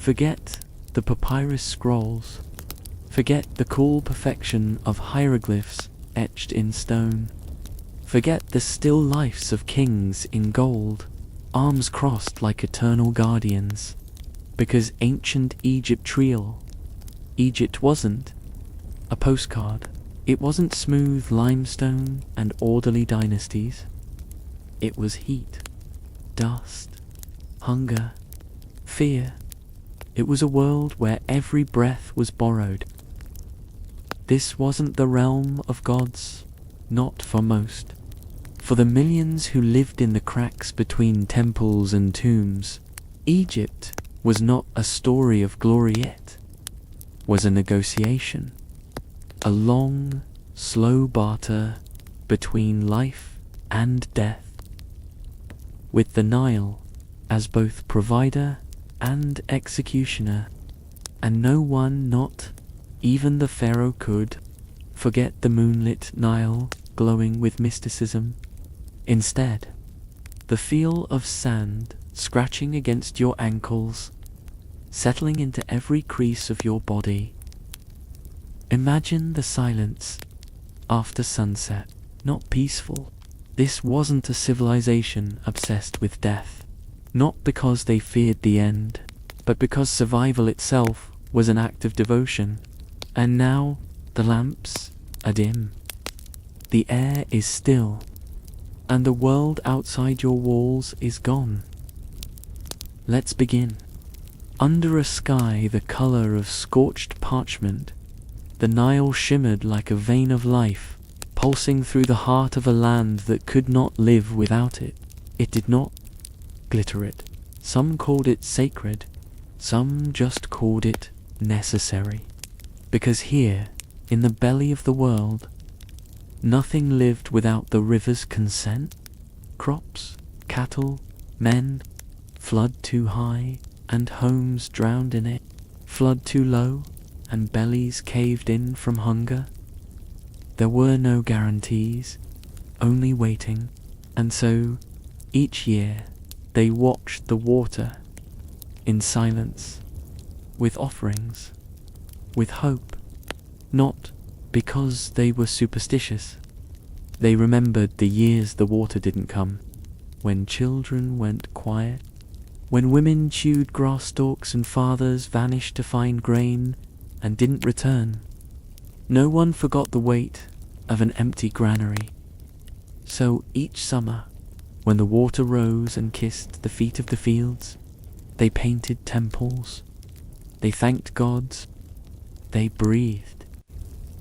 Forget the papyrus scrolls. Forget the cool perfection of hieroglyphs etched in stone. Forget the still lives of kings in gold, arms crossed like eternal guardians. Because ancient Egypt wasn't a postcard. It wasn't smooth limestone and orderly dynasties. It was heat, dust, hunger, fear. It was a world where every breath was borrowed. This wasn't the realm of gods, not for most. For the millions who lived in the cracks between temples and tombs, Egypt was not a story of glory, it was a negotiation. A long, slow barter between life and death. With the Nile as both provider and executioner, and no one, not even the pharaoh, could forget the moonlit Nile glowing with mysticism. Instead, the feel of sand scratching against your ankles, settling into every crease of your body. Imagine the silence after sunset, not peaceful. This wasn't a civilization obsessed with death, not because they feared the end, but because survival itself was an act of devotion. And now the lamps are dim, the air is still, and the world outside your walls is gone. Let's begin. Under a sky the color of scorched parchment, the Nile shimmered like a vein of life, pulsing through the heart of a land that could not live without it. It did not glitter it. Some called it sacred, some just called it necessary. Because here, in the belly of the world, nothing lived without the river's consent. Crops, cattle, men, flood too high, and homes drowned in it. Flood too low, and bellies caved in from hunger. There were no guarantees, only waiting, and so, each year, they watched the water, in silence, with offerings, with hope, not because they were superstitious. They remembered the years the water didn't come, when children went quiet, when women chewed grass stalks and fathers vanished to find grain and didn't return. No one forgot the weight of an empty granary. So each summer, when the water rose and kissed the feet of the fields, they painted temples, they thanked gods, they breathed.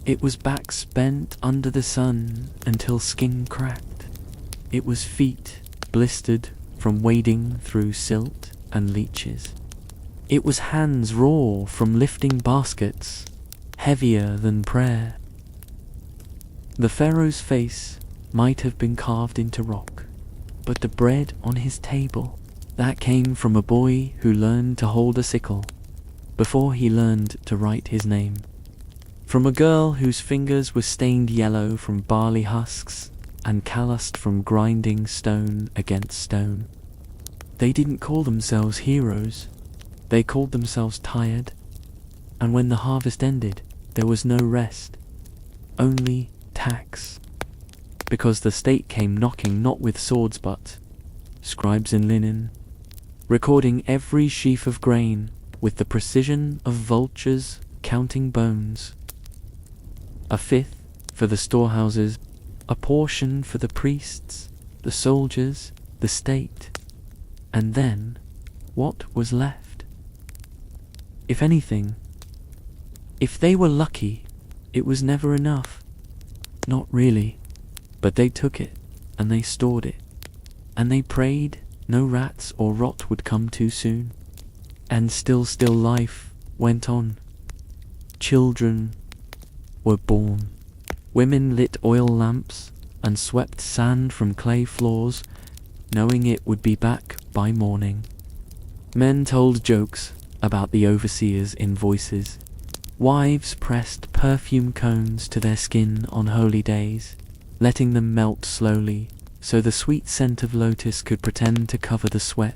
It was backs bent under the sun until skin cracked. It was feet blistered from wading through silt and leeches. It was hands raw from lifting baskets, heavier than prayer. The pharaoh's face might have been carved into rock, but the bread on his table, that came from a boy who learned to hold a sickle before he learned to write his name. From a girl whose fingers were stained yellow from barley husks and calloused from grinding stone against stone. They didn't call themselves heroes, they called themselves tired, and when the harvest ended, there was no rest, only tax. Because the state came knocking not with swords but scribes in linen, recording every sheaf of grain with the precision of vultures counting bones. A fifth for the storehouses, a portion for the priests, the soldiers, the state, and then what was left? If anything, if they were lucky, it was never enough. Not really, but they took it, and they stored it, and they prayed no rats or rot would come too soon. And still life went on. Children were born. Women lit oil lamps and swept sand from clay floors, knowing it would be back by morning. Men told jokes about the overseers in voices. Wives pressed perfume cones to their skin on holy days, letting them melt slowly so the sweet scent of lotus could pretend to cover the sweat.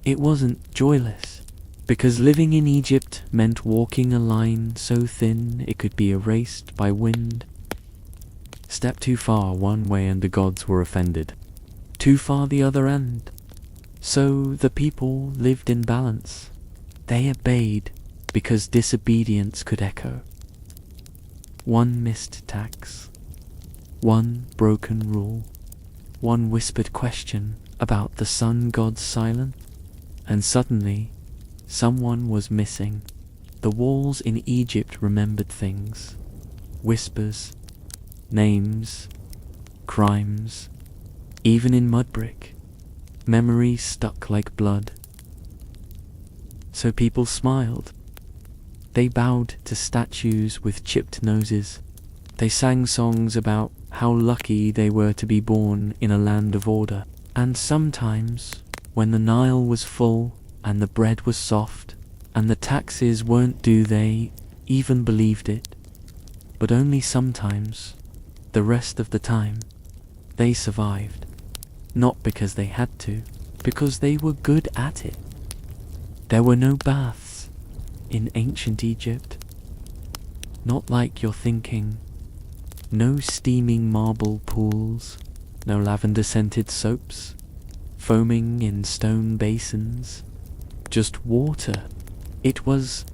It wasn't joyless. Because living in Egypt meant walking a line so thin it could be erased by wind. Step too far one way and the gods were offended. Too far the other end. So the people lived in balance. They obeyed because disobedience could echo. One missed tax, one broken rule, one whispered question about the sun god's silence, and suddenly someone was missing. The walls in Egypt remembered things. Whispers, names, crimes, even in mud brick. Memories stuck like blood. So people smiled. They bowed to statues with chipped noses. They sang songs about how lucky they were to be born in a land of order. And sometimes, when the Nile was full and the bread was soft and the taxes weren't due, they even believed it. But only sometimes. The rest of the time, they survived. Not because they had to, because they were good at it. There were no baths in ancient Egypt. Not like you're thinking. No steaming marble pools, no lavender-scented soaps, foaming in stone basins. Just water. It was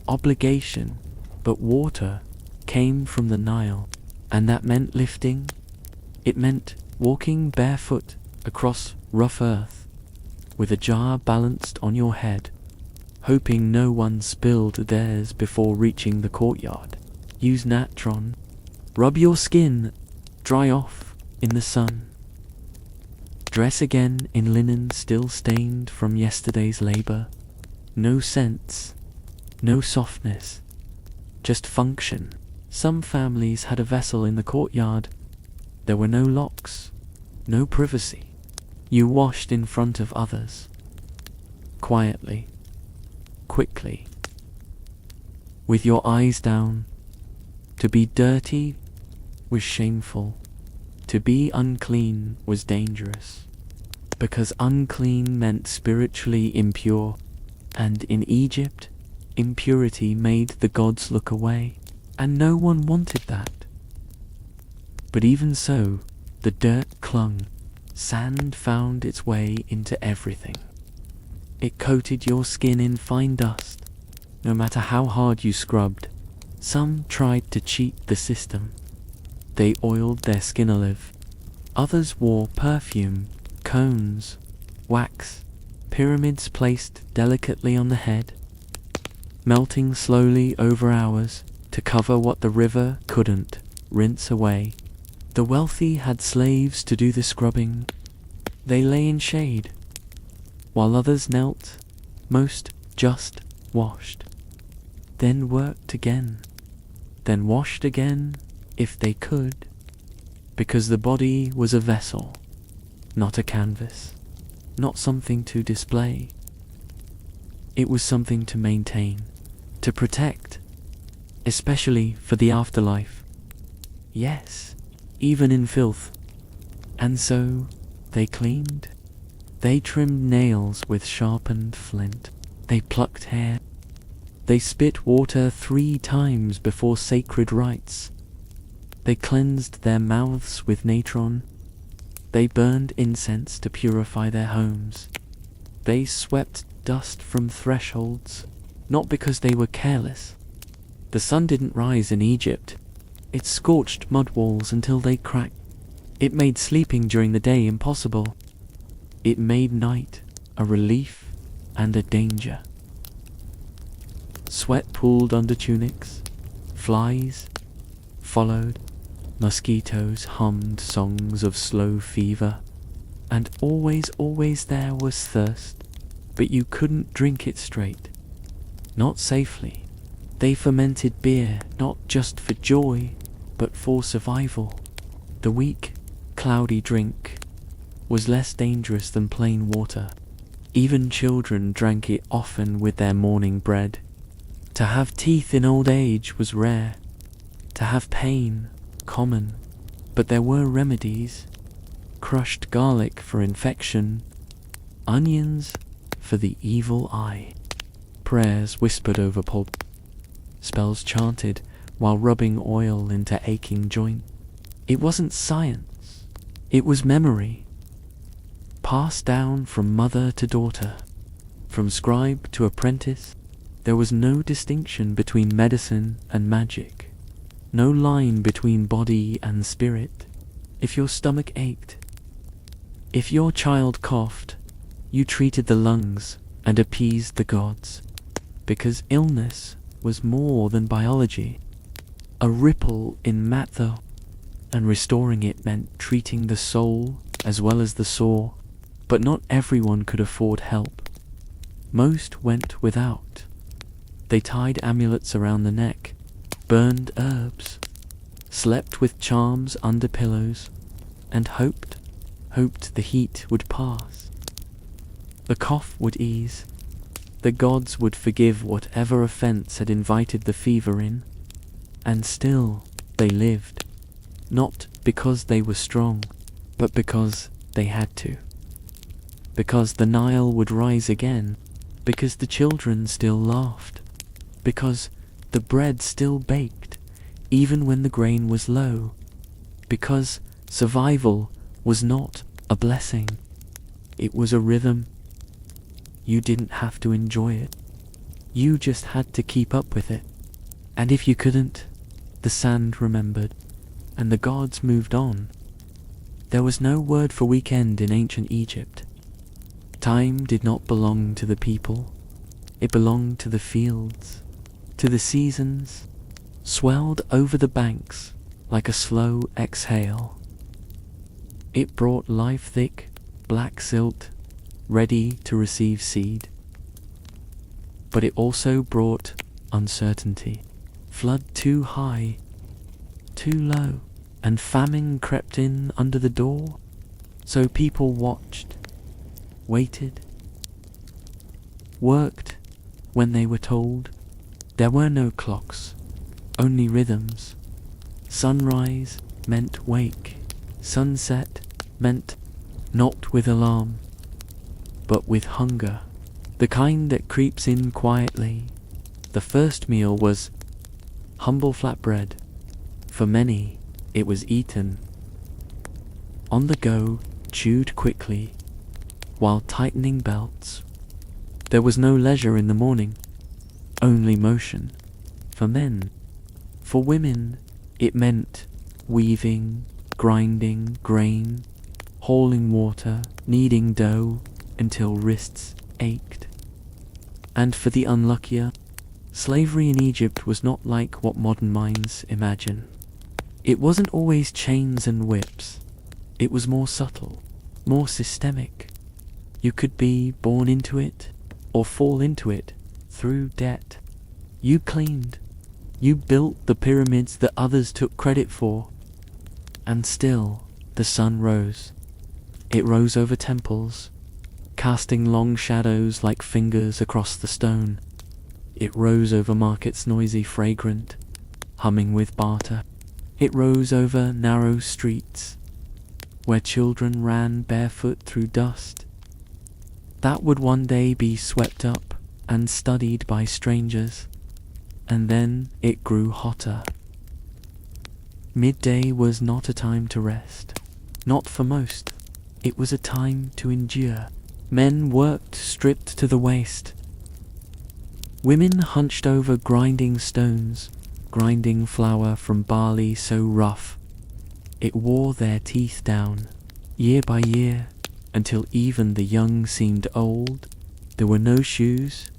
obligation, but water came from the Nile, and that meant lifting. It meant walking barefoot across rough earth, with a jar balanced on your head, hoping no one spilled theirs before reaching the courtyard. Use natron. Rub your skin, dry off in the sun. Dress again in linen still stained from yesterday's labor. No scents, no softness, just function. Some families had a vessel in the courtyard. There were no locks, no privacy. You washed in front of others. Quietly, quickly, with your eyes down. To be dirty was shameful. To be unclean was dangerous. Because unclean meant spiritually impure. And in Egypt, impurity made the gods look away. And no one wanted that. But even so, the dirt clung. Sand found its way into everything. It coated your skin in fine dust, no matter how hard you scrubbed. Some tried to cheat the system. They oiled their skin olive. Others wore perfume, cones, wax, pyramids placed delicately on the head, melting slowly over hours to cover what the river couldn't rinse away. The wealthy had slaves to do the scrubbing. They lay in shade, while others knelt, most just washed, then worked again, then washed again if they could, because the body was a vessel, not a canvas, not something to display. It was something to maintain, to protect, especially for the afterlife. Yes, even in filth. And so they cleaned. They trimmed nails with sharpened flint. They plucked hair. They spit water 3 times before sacred rites. They cleansed their mouths with natron. They burned incense to purify their homes. They swept dust from thresholds, not because they were careless. The sun didn't rise in Egypt. It scorched mud walls until they cracked. It made sleeping during the day impossible. It made night a relief and a danger. Sweat pooled under tunics. Flies followed. Mosquitoes hummed songs of slow fever. And always there was thirst, but you couldn't drink it straight. Not safely. They fermented beer not just for joy, but for survival. The weak, cloudy drink was less dangerous than plain water. Even children drank it often with their morning bread. To have teeth in old age was rare. To have pain, common. But there were remedies. Crushed garlic for infection. Onions for the evil eye. prayers whispered over pulp, spells chanted while rubbing oil into aching joints. It wasn't science, it was memory, passed down from mother to daughter, from scribe to apprentice. There was no distinction between medicine and magic, no line between body and spirit. If your stomach ached, if your child coughed, you treated the lungs and appeased the gods, because illness was more than biology, a ripple in matter, and restoring it meant treating the soul as well as the sore. But not everyone could afford help. Most went without. They tied amulets around the neck, burned herbs, slept with charms under pillows, and hoped the heat would pass. The cough would ease. The gods would forgive whatever offense had invited the fever in. And still they lived, not because they were strong, but because they had to. Because the Nile would rise again, because the children still laughed, because the bread still baked, even when the grain was low, because survival was not a blessing, it was a rhythm. You didn't have to enjoy it, you just had to keep up with it. And if you couldn't, the sand remembered, and the gods moved on. There was no word for weekend in ancient Egypt. Time did not belong to the people, it belonged to the fields, to the seasons, swelled over the banks like a slow exhale. It brought life-thick, black silt, ready to receive seed. But it also brought uncertainty, flood too high, too low, and famine crept in under the door. So people watched, waited, worked when they were told. There were no clocks, only rhythms. Sunrise meant wake, sunset meant not with alarm, but with hunger, the kind that creeps in quietly. The first meal was humble flatbread. For many, it was eaten on the go, chewed quickly, while tightening belts. There was no leisure in the morning, only motion. For men, for women, it meant weaving, grinding grain, hauling water, kneading dough until wrists ached. And for the unluckier, slavery in Egypt was not like what modern minds imagine. It wasn't always chains and whips. It was more subtle, more systemic. You could be born into it, or fall into it through debt. You cleaned. You built the pyramids that others took credit for. And still, the sun rose. It rose over temples, casting long shadows like fingers across the stone. It rose over markets noisy, fragrant, humming with barter. It rose over narrow streets, where children ran barefoot through dust that would one day be swept up and studied by strangers. And then it grew hotter. Midday was not a time to rest. Not for most. It was a time to endure. Men worked stripped to the waist. Women hunched over grinding stones, grinding flour from barley so rough it wore their teeth down, year by year, until even the young seemed old. There were no shoes,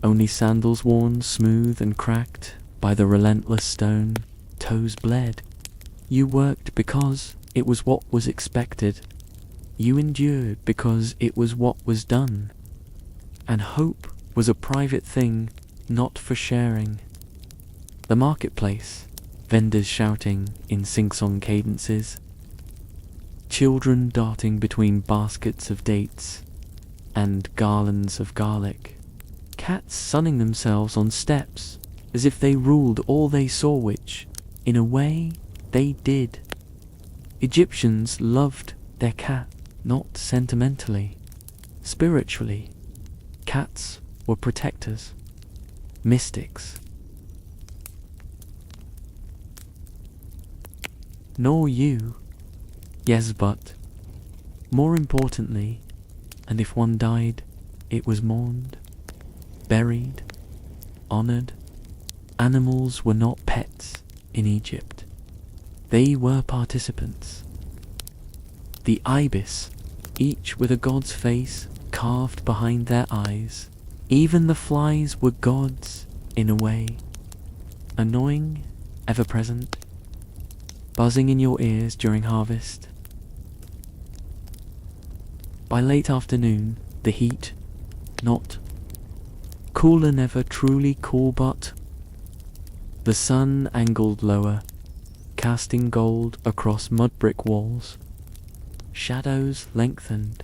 only sandals worn smooth and cracked by the relentless stone. Toes bled. You worked because it was what was expected. You endured because it was what was done. And hope was a private thing, not for sharing. The marketplace, vendors shouting in sing-song cadences, children darting between baskets of dates and garlands of garlic, cats sunning themselves on steps as if they ruled all they saw, which, in a way, they did. Egyptians loved their cat, not sentimentally, spiritually. Cats were protectors. mystics. Nor you, yes, but more importantly, and if one died, it was mourned, buried, honored. Animals were not pets in Egypt. They were participants. The ibis, each with a god's face carved behind their eyes. Even the flies were gods in a way. Annoying, ever present, buzzing in your ears during harvest. By late afternoon, the heat, not cooler, never truly cool, but the sun angled lower, casting gold across mud brick walls. Shadows lengthened,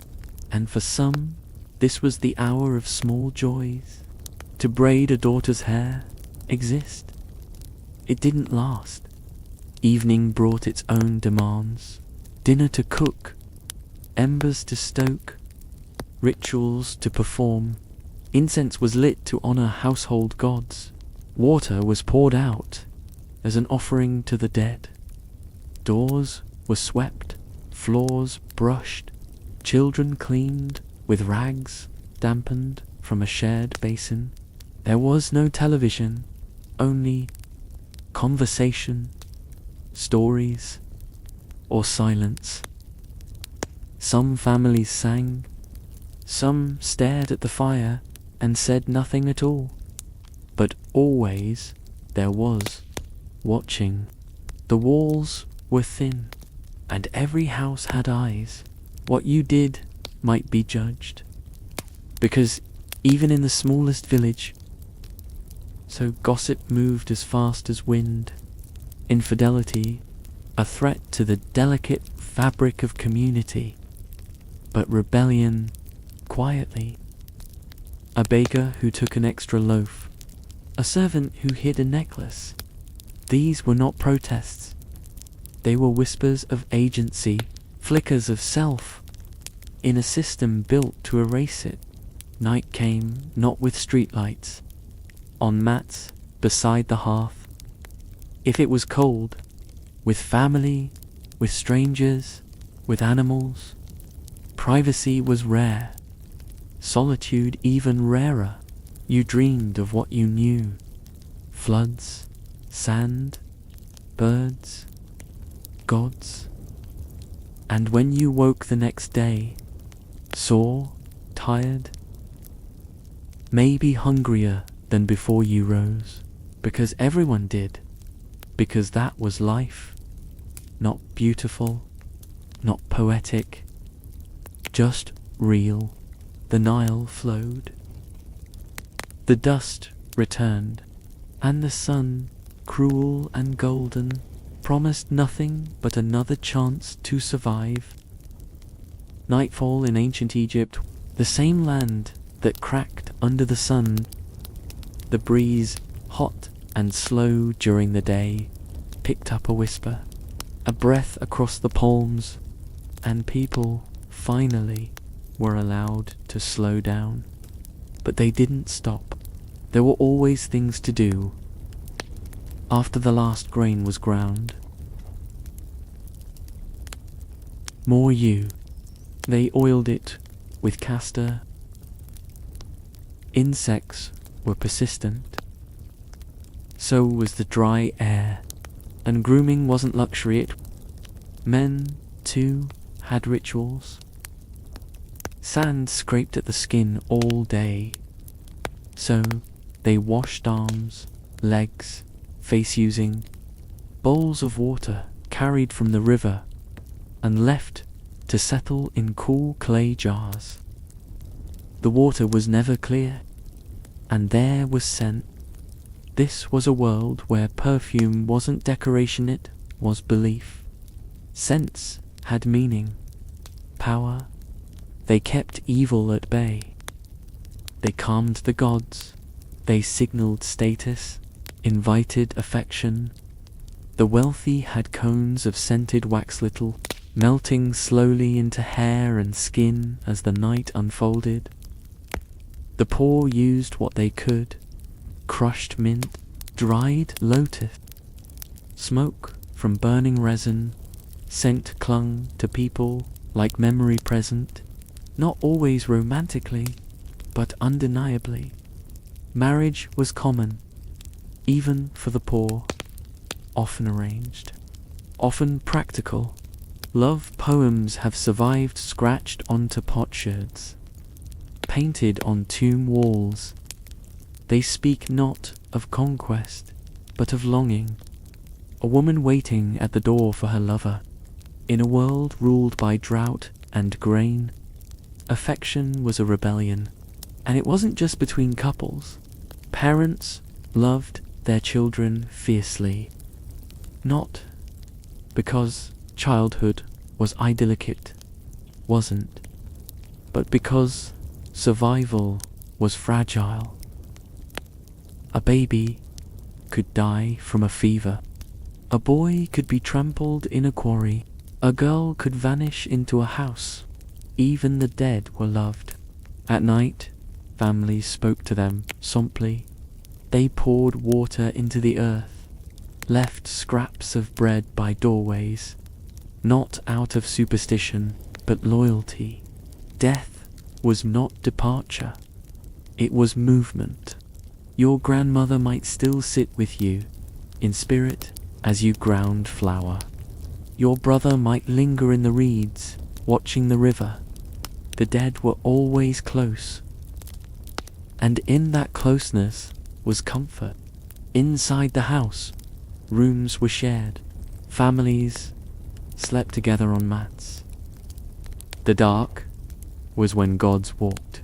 and for some, this was the hour of small joys. To braid a daughter's hair, exist. It didn't last. Evening brought its own demands. Dinner to cook, embers to stoke, rituals to perform. Incense was lit to honor household gods. Water was poured out as an offering to the dead. Doors were swept, floors brushed, children cleaned with rags dampened from a shared basin. There was no television, only conversation, stories, or silence. Some families sang, some stared at the fire and said nothing at all. But always there was watching. The walls were thin, and every house had eyes. What you did might be judged, because even in the smallest village, so gossip moved as fast as wind. Infidelity, a threat to the delicate fabric of community, but rebellion, quietly. A baker who took an extra loaf, a servant who hid a necklace. These were not protests. They were whispers of agency, flickers of self, in a system built to erase it. Night came, not with streetlights, on mats beside the hearth. If it was cold, with family, with strangers, with animals, privacy was rare, solitude even rarer. You dreamed of what you knew. Floods, sand, birds, gods. And when you woke the next day, sore, tired, maybe hungrier than before you rose, because everyone did, because that was life. Not beautiful, not poetic, just real. The Nile flowed. The dust returned, and the sun, cruel and golden, promised nothing but another chance to survive. Nightfall in ancient Egypt, the same land that cracked under the sun. The breeze, hot and slow during the day, picked up a whisper, a breath across the palms, and people, finally, were allowed to slow down. But they didn't stop. There were always things to do. After the last grain was ground, more yew. They oiled it with castor. Insects were persistent. So was the dry air. And grooming wasn't luxury. Men, too, had rituals. Sand scraped at the skin all day. So they washed arms, legs, face using bowls of water carried from the river and left to settle in cool clay jars. The water was never clear, and there was scent. This was a world where perfume wasn't decoration, it was belief. Scents had meaning, power. They kept evil at bay. They calmed the gods. They signaled status, invited affection. The wealthy had cones of scented wax, little, melting slowly into hair and skin as the night unfolded. The poor used what they could, crushed mint, dried lotus. Smoke from burning resin, scent clung to people like memory present, not always romantically, but undeniably. Marriage was common, even for the poor, often arranged, often practical. Love poems have survived scratched onto potsherds, painted on tomb walls. They speak not of conquest, but of longing. A woman waiting at the door for her lover. In a world ruled by drought and grain, affection was a rebellion. And it wasn't just between couples. Parents loved their children fiercely. Not because childhood was idyllic, wasn't, but because survival was fragile. A baby could die from a fever. A boy could be trampled in a quarry. A girl could vanish into a house. Even the dead were loved. At night, families spoke to them softly. They poured water into the earth, left scraps of bread by doorways, not out of superstition, but loyalty. Death was not departure. It was movement. Your grandmother might still sit with you, in spirit, as you ground flour. Your brother might linger in the reeds, watching the river. The dead were always close. And in that closeness was comfort. Inside the house, rooms were shared. Families slept together on mats. The dark was when gods walked,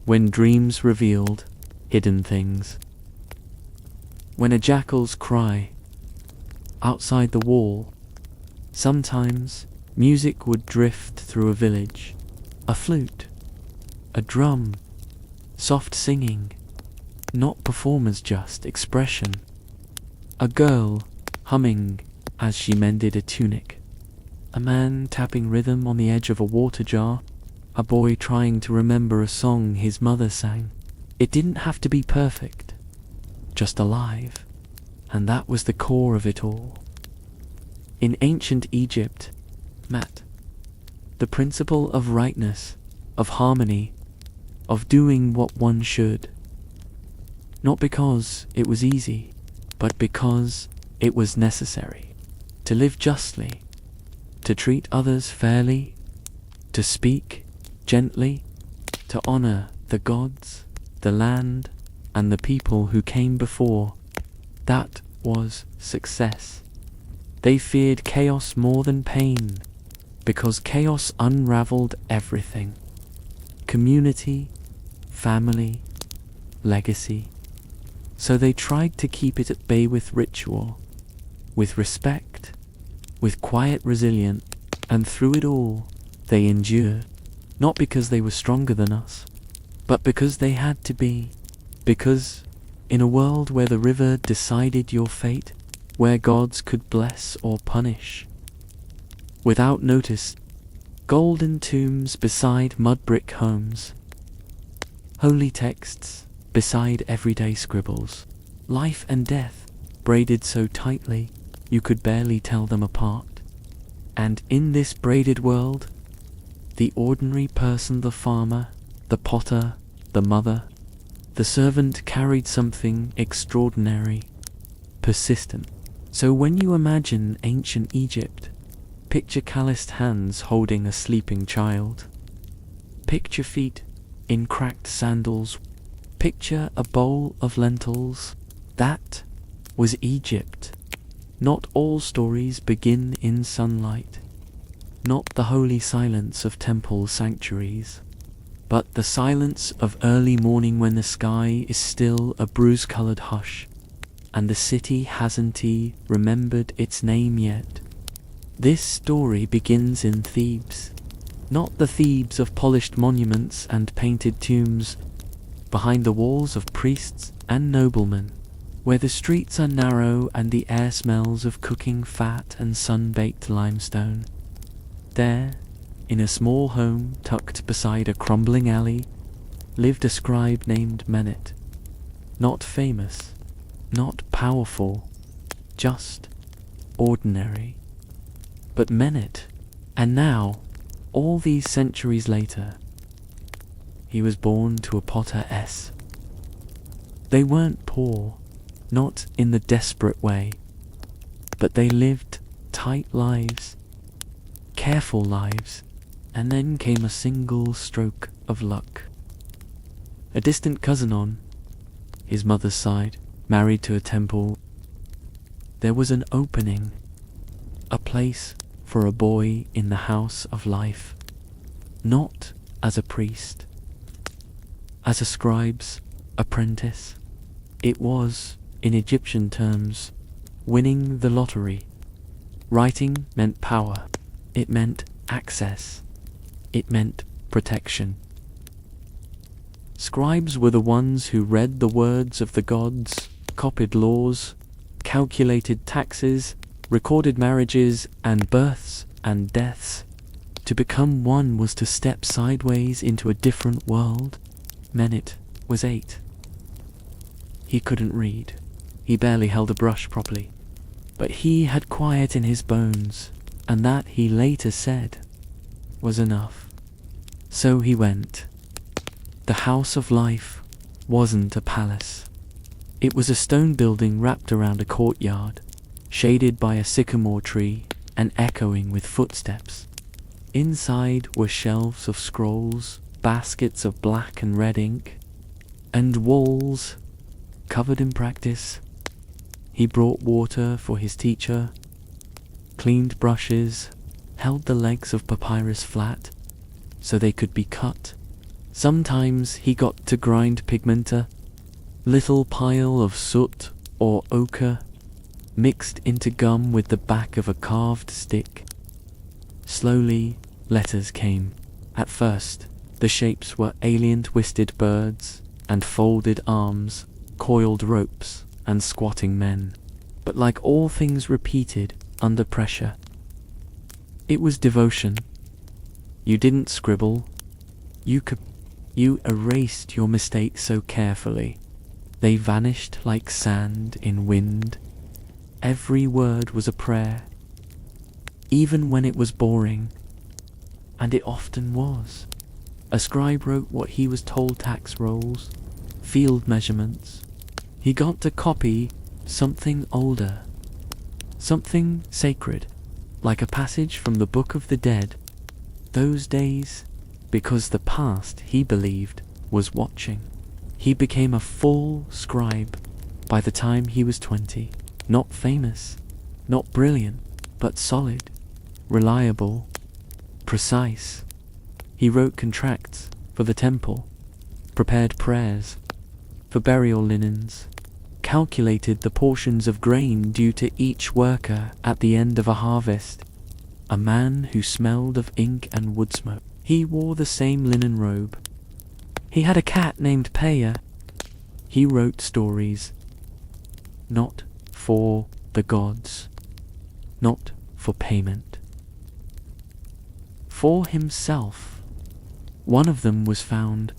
when dreams revealed hidden things. When a jackal's cry outside the wall, sometimes music would drift through a village. A flute, a drum, soft singing, not performance, just expression. A girl humming as she mended a tunic. A man tapping rhythm on the edge of a water jar. A boy trying to remember a song his mother sang. It didn't have to be perfect, just alive, and that was the core of it all. In ancient Egypt, the principle of rightness, of harmony, of doing what one should. Not because it was easy, but because it was necessary. To live justly, to treat others fairly, to speak gently, to honor the gods, the land, and the people who came before. That was success. They feared chaos more than pain, because chaos unraveled everything. Community, family, legacy. So they tried to keep it at bay with ritual, with respect, with quiet resilience, and through it all, they endured, not because they were stronger than us, but because they had to be. Because in a world where the river decided your fate, where gods could bless or punish, without notice, golden tombs beside mud brick homes, holy texts beside everyday scribbles, life and death braided so tightly you could barely tell them apart. And in this braided world, the ordinary person, the farmer, the potter, the mother, the servant carried something extraordinary, persistent. So when you imagine ancient Egypt, picture calloused hands holding a sleeping child. Picture feet in cracked sandals. Picture a bowl of lentils. That was Egypt. Not all stories begin in sunlight. Not the holy silence of temple sanctuaries, but the silence of early morning when the sky is still a bruise-colored hush, and the city hasn't remembered its name yet. This story begins in Thebes, not the Thebes of polished monuments and painted tombs, behind the walls of priests and noblemen, where the streets are narrow and the air smells of cooking fat and sun-baked limestone. There, in a small home tucked beside a crumbling alley, lived a scribe named Menet. Not famous, not powerful, just ordinary. But Menet, and now, all these centuries later, he was born to a potter-ess. They weren't poor, not in the desperate way, but they lived tight lives, careful lives, and then came a single stroke of luck. A distant cousin on his mother's side, married to a temple, there was an opening, a place for a boy in the house of life, not as a priest, as a scribe's apprentice. It was, in Egyptian terms, winning the lottery. Writing meant power. It meant access. It meant protection. Scribes were the ones who read the words of the gods, copied laws, calculated taxes, recorded marriages and births and deaths. To become one was to step sideways into a different world. Menet was 8. He couldn't read. He barely held a brush properly. But he had quiet in his bones, and that, he later said, was enough. So he went. The house of life wasn't a palace. It was a stone building wrapped around a courtyard, shaded by a sycamore tree and echoing with footsteps. Inside were shelves of scrolls, baskets of black and red ink, and walls covered in practice. He brought water for his teacher, cleaned brushes, held the legs of papyrus flat so they could be cut. Sometimes he got to grind pigmenta, little pile of soot or ochre mixed into gum with the back of a carved stick. Slowly, letters came. At first, the shapes were alien twisted birds and folded arms, coiled ropes and squatting men. But like all things repeated under pressure, it was devotion. You didn't scribble. You erased your mistakes so carefully. They vanished like sand in wind. Every word was a prayer, even when it was boring, and it often was. A scribe wrote what he was told: tax rolls, field measurements. He got to copy something older, something sacred, like a passage from the Book of the Dead. Those days, because the past, he believed, was watching. He became a full scribe by the time he was 20. Not famous, not brilliant, but solid, reliable, precise. He wrote contracts for the temple, prepared prayers for burial linens, calculated the portions of grain due to each worker at the end of a harvest. A man who smelled of ink and wood smoke. He wore the same linen robe. He had a cat named Paya. He wrote stories, not for the gods, not for payment, for himself. One of them was found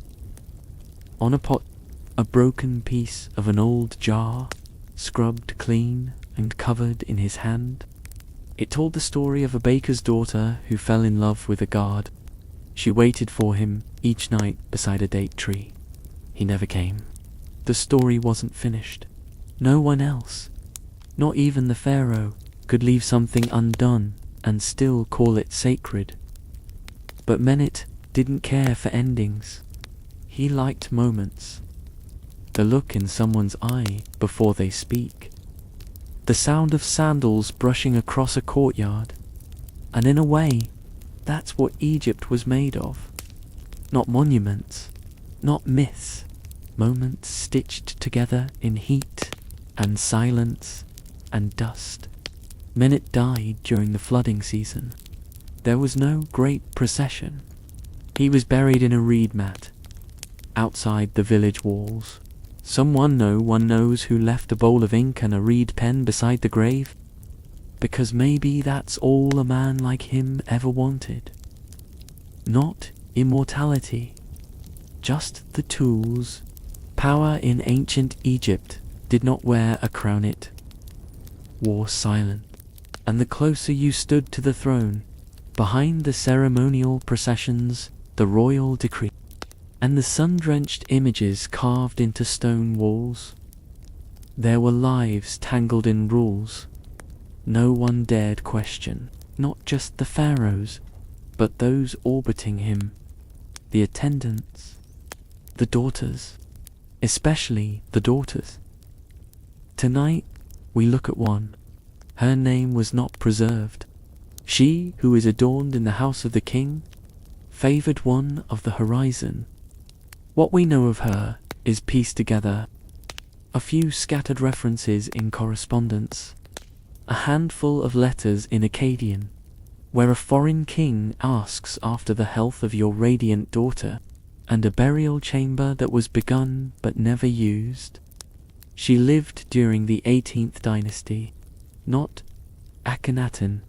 on a pot, a broken piece of an old jar, scrubbed clean and covered in his hand. It told the story of a baker's daughter who fell in love with a guard. She waited for him each night beside a date tree. He never came. The story wasn't finished. No one else, not even the pharaoh, could leave something undone and still call it sacred. But Menet didn't care for endings. He liked moments. The look in someone's eye before they speak. The sound of sandals brushing across a courtyard. And in a way, that's what Egypt was made of. Not monuments, not myths. Moments stitched together in heat and silence and dust. Menet died during the flooding season. There was no great procession. He was buried in a reed mat, outside the village walls. Someone knows who left a bowl of ink and a reed pen beside the grave, because maybe that's all a man like him ever wanted. Not immortality, just the tools Power in ancient Egypt did not wear a crown, it wore silence. And the closer you stood to the throne, behind the ceremonial processions, the royal decree, and the sun-drenched images carved into stone walls, there were lives tangled in rules no one dared question, not just the pharaohs, but those orbiting him, the attendants, the daughters, especially the daughters. Tonight, we look at one. Her name was not preserved. She who is adorned in the house of the king, favored one of the horizon. What we know of her is pieced together. A few scattered references in correspondence, a handful of letters in Akkadian, where a foreign king asks after the health of your radiant daughter, and a burial chamber that was begun but never used. She lived during the 18th dynasty, not Akhenaten.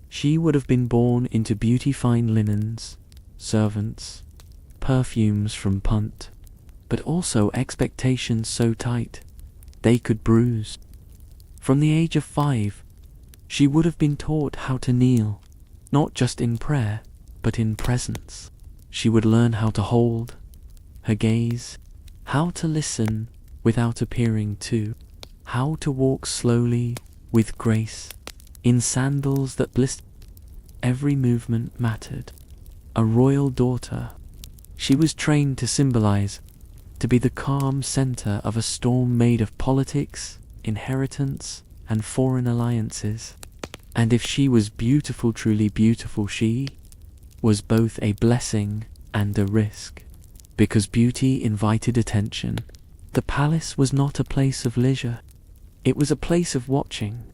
She would have been born into beauty-fine linens, servants, perfumes from Punt, but also expectations so tight they could bruise. From the age of 5, she would have been taught how to kneel, not just in prayer, but in presence. She would learn how to hold her gaze, how to listen without appearing to, how to walk slowly with grace, in sandals that blistered. Every movement mattered. A royal daughter, she was trained to symbolize, to be the calm center of a storm made of politics, inheritance, and foreign alliances. And if she was beautiful, truly beautiful, she was both a blessing and a risk. Because beauty invited attention, the palace was not a place of leisure. It was a place of watching,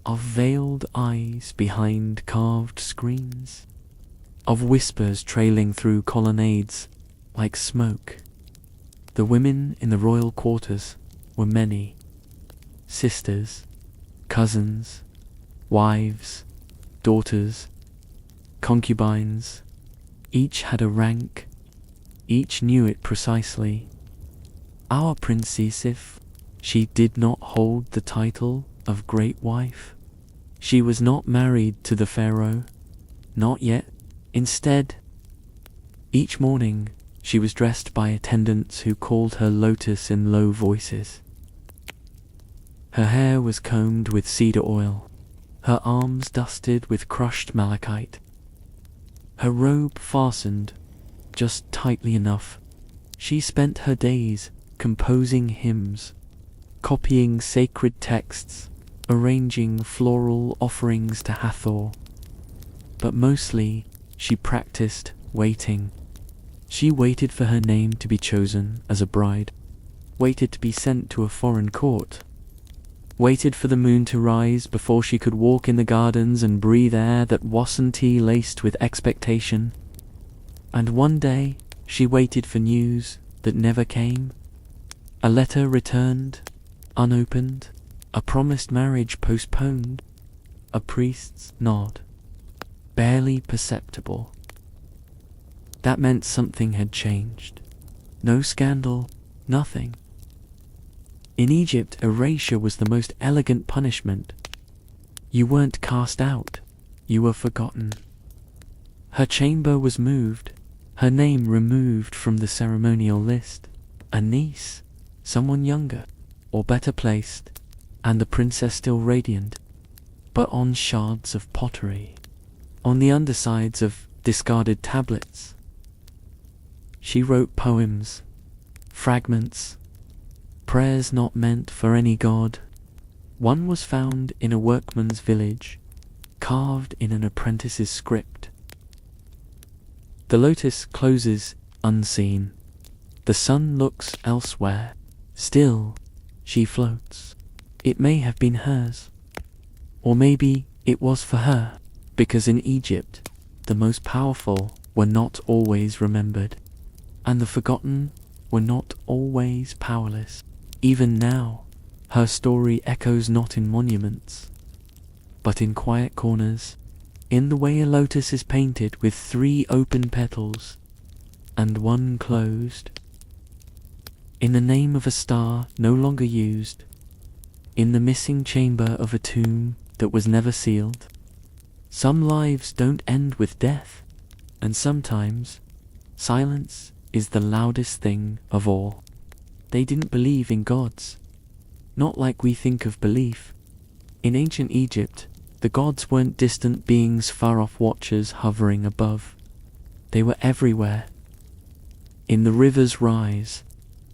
of veiled eyes behind carved screens, of whispers trailing through colonnades like smoke. The women in the royal quarters were many. Sisters, cousins, wives, daughters, concubines. Each had a rank, each knew it precisely. Our princess, if she did not hold the title of great wife, she was not married to the pharaoh, not yet. Instead, each morning she was dressed by attendants who called her Lotus in low voices. Her hair was combed with cedar oil, her arms dusted with crushed malachite, her robe fastened just tightly enough. She spent her days composing hymns, copying sacred texts, arranging floral offerings to Hathor. But mostly, she practiced waiting. She waited for her name to be chosen as a bride, waited to be sent to a foreign court, waited for the moon to rise before she could walk in the gardens and breathe air that wasn't laced with expectation. And one day, she waited for news that never came. A letter returned, unopened, a promised marriage postponed, a priest's nod, barely perceptible. That meant something had changed. No scandal, nothing. In Egypt, erasure was the most elegant punishment. You weren't cast out, you were forgotten. Her chamber was moved, her name removed from the ceremonial list. A niece, someone younger, or better placed, and the princess still radiant, but on shards of pottery, on the undersides of discarded tablets. She wrote poems, fragments, prayers not meant for any god. One was found in a workman's village, carved in an apprentice's script. The lotus closes unseen. The sun looks elsewhere. Still, she floats. It may have been hers. Or maybe it was for her, because in Egypt, the most powerful were not always remembered, and the forgotten were not always powerless. Even now, her story echoes not in monuments, but in quiet corners, in the way a lotus is painted with 3 open petals and 1 closed. in the name of a star no longer used, in the missing chamber of a tomb that was never sealed. Some lives don't end with death, and sometimes silence is the loudest thing of all. They didn't believe in gods, not like we think of belief. In ancient Egypt, the gods weren't distant beings, far-off watchers hovering above. They were everywhere. In the river's rise,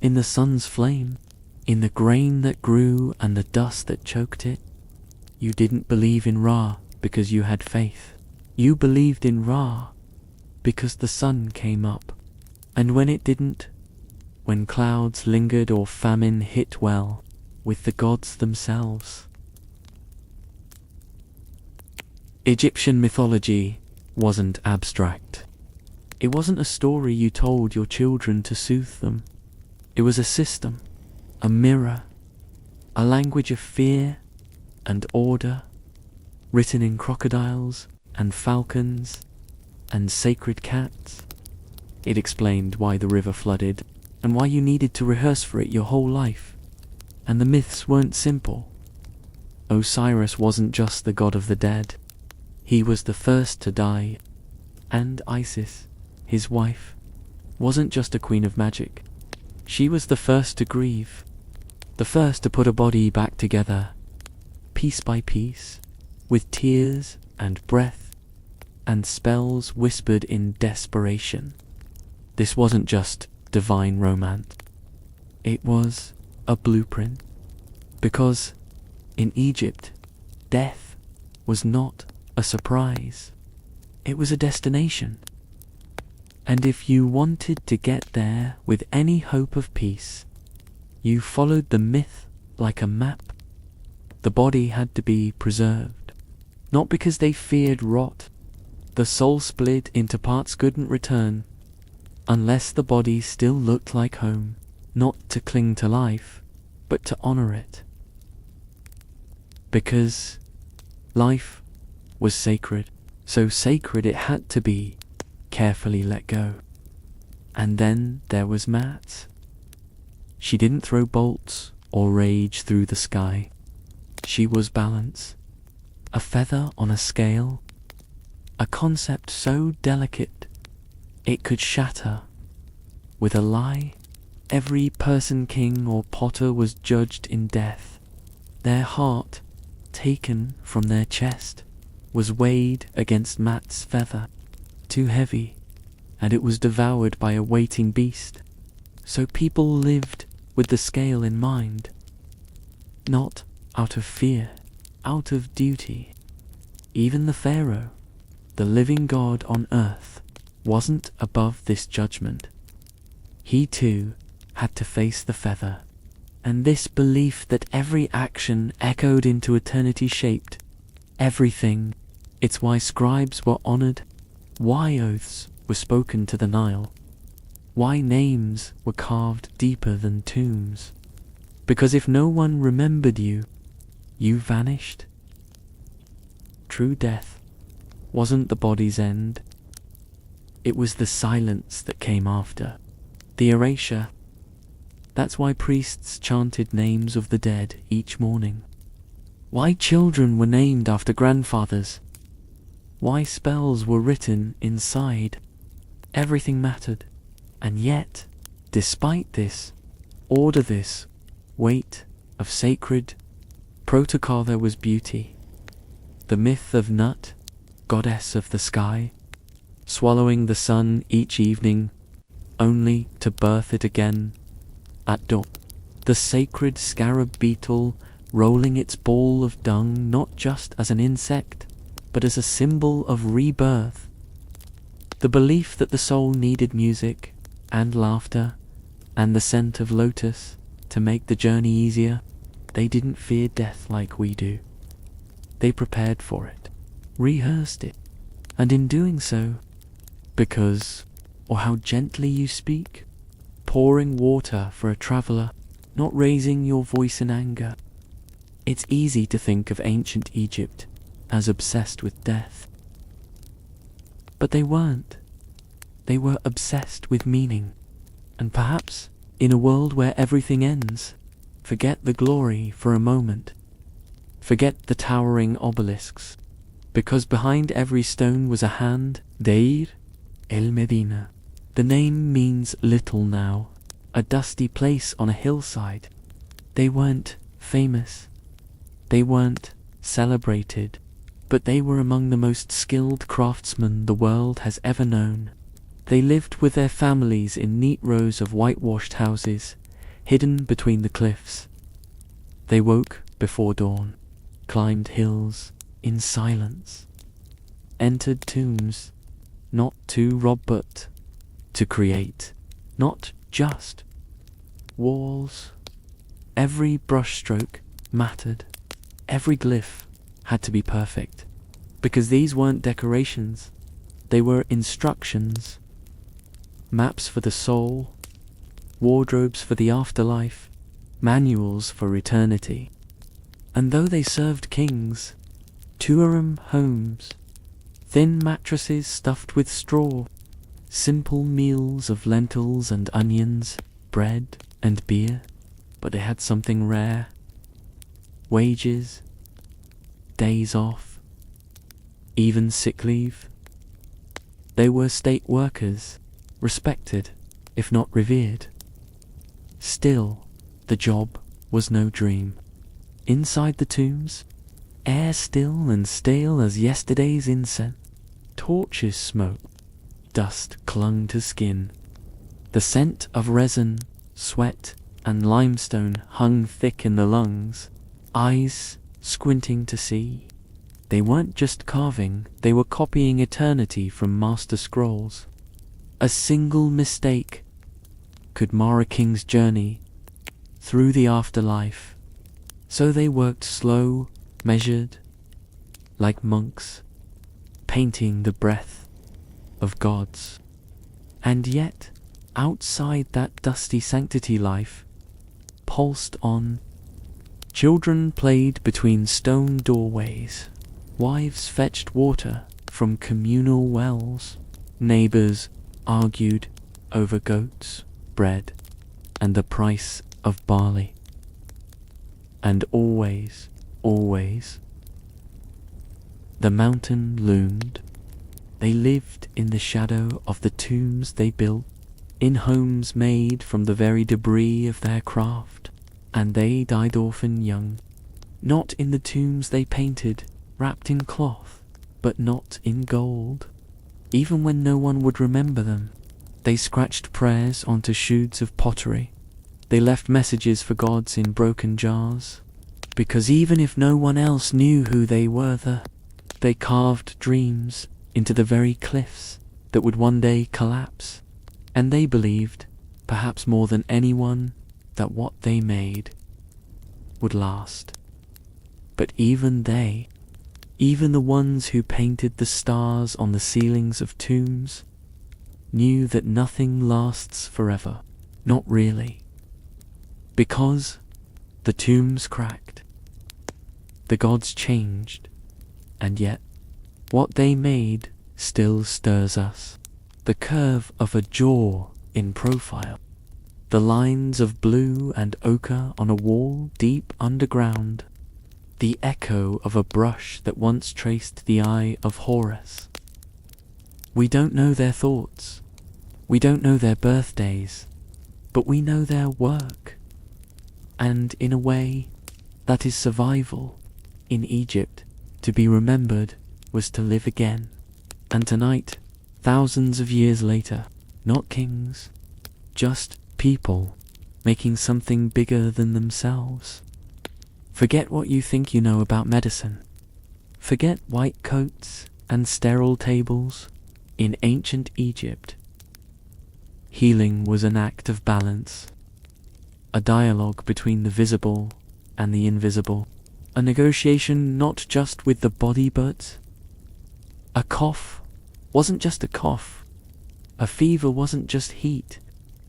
in the sun's flame, in the grain that grew and the dust that choked it. You didn't believe in Ra because you had faith. You believed in Ra because the sun came up. And when it didn't, when clouds lingered or famine hit, well, with the gods themselves. Egyptian mythology wasn't abstract. It wasn't a story you told your children to soothe them. It was a system, a mirror, a language of fear and order, written in crocodiles and falcons and sacred cats. It explained why the river flooded and why you needed to rehearse for it your whole life. And the myths weren't simple. Osiris wasn't just the god of the dead. He was the first to die. And Isis, his wife, wasn't just a queen of magic. She was the first to grieve, the first to put a body back together, piece by piece, with tears and breath and spells whispered in desperation. This wasn't just divine romance. It was a blueprint. Because in Egypt, death was not a surprise. It was a destination. And if you wanted to get there with any hope of peace, you followed the myth like a map. The body had to be preserved, not because they feared rot. The soul split into parts couldn't return, unless the body still looked like home, not to cling to life, but to honor it. Because life was sacred, so sacred it had to be carefully let go. And then there was Matt. She didn't throw bolts or rage through the sky. She was balance, a feather on a scale, a concept so delicate it could shatter. With a lie, every person, king or potter, was judged in death. Their heart, taken from their chest, was weighed against Matt's feather, too heavy, and it was devoured by a waiting beast. So people lived with the scale in mind, not out of fear, out of duty. Even the pharaoh, the living god on earth, wasn't above this judgment. He too had to face the feather, and this belief that every action echoed into eternity shaped everything. It's why scribes were honored, why oaths were spoken to the Nile, why names were carved deeper than tombs. Because if no one remembered you, you vanished. True death wasn't the body's end. It was the silence that came after, the erasure. That's why priests chanted names of the dead each morning. Why children were named after grandfathers. Why spells were written inside. Everything mattered. And yet, despite this order, this weight of sacred protocol, there was beauty. The myth of Nut, goddess of the sky, swallowing the sun each evening, only to birth it again at dawn. The sacred scarab beetle rolling its ball of dung not just as an insect, but as a symbol of rebirth. The belief that the soul needed music and laughter and the scent of lotus to make the journey easier. They didn't fear death like we do. They prepared for it, rehearsed it, and in doing so, because, or how gently you speak, pouring water for a traveler, not raising your voice in anger. It's easy to think of ancient Egypt as obsessed with death. But they weren't. They were obsessed with meaning. And perhaps In a world where everything ends, forget the glory for a moment. Forget the towering obelisks, because behind every stone was a hand. Deir el Medina. The name means little now, a dusty place on a hillside. They weren't famous, they weren't celebrated, but they were among the most skilled craftsmen the world has ever known. They lived with their families in neat rows of whitewashed houses, hidden between the cliffs. They woke before dawn, climbed hills in silence, entered tombs, not to rob but to create, not just walls. Every brushstroke mattered, every glyph had to be perfect, because these weren't decorations, they were instructions. Maps for the soul, wardrobes for the afterlife, manuals for eternity. And though they served kings, two-room homes, thin mattresses stuffed with straw, simple meals of lentils and onions, bread and beer, but they had something rare: wages, days off, even sick leave. They were state workers, respected, if not revered. Still, the job was no dream. Inside the tombs, air still and stale as yesterday's incense, torches smoked, dust clung to skin. The scent of resin, sweat, and limestone hung thick in the lungs, eyes squinting to see. They weren't just carving, they were copying eternity from master scrolls. A single mistake could mar a king's journey through the afterlife. So they worked slow, measured, like monks, painting the breath of gods. And yet, outside that dusty sanctity, life pulsed on. Children played between stone doorways. Wives fetched water from communal wells. Neighbors argued over goats, bread, and the price of barley. And always, the mountain loomed. They lived in the shadow of the tombs they built, in homes made from the very debris of their craft, and they died orphan young. Not in the tombs they painted, wrapped in cloth, but not in gold. Even when no one would remember them, they scratched prayers onto sherds of pottery. They left messages for gods in broken jars, because even if no one else knew who they were, they carved dreams into the very cliffs that would one day collapse. And they believed, perhaps more than anyone, that what they made would last. But even they, even the ones who painted the stars on the ceilings of tombs, knew that nothing lasts forever. Not really. Because the tombs cracked, the gods changed, and yet what they made still stirs us. The curve of a jaw in profile, the lines of blue and ochre on a wall deep underground, the echo of a brush that once traced the eye of Horus. We don't know their thoughts, we don't know their birthdays, but we know their work. And in a way, that is survival. In Egypt, to be remembered was to live again. And tonight, thousands of years later, not kings, just people making something bigger than themselves. Forget what you think you know about medicine. Forget white coats and sterile tables. In ancient Egypt, healing was an act of balance, a dialogue between the visible and the invisible, a negotiation not just with the body but a cough wasn't just a cough, a fever wasn't just heat,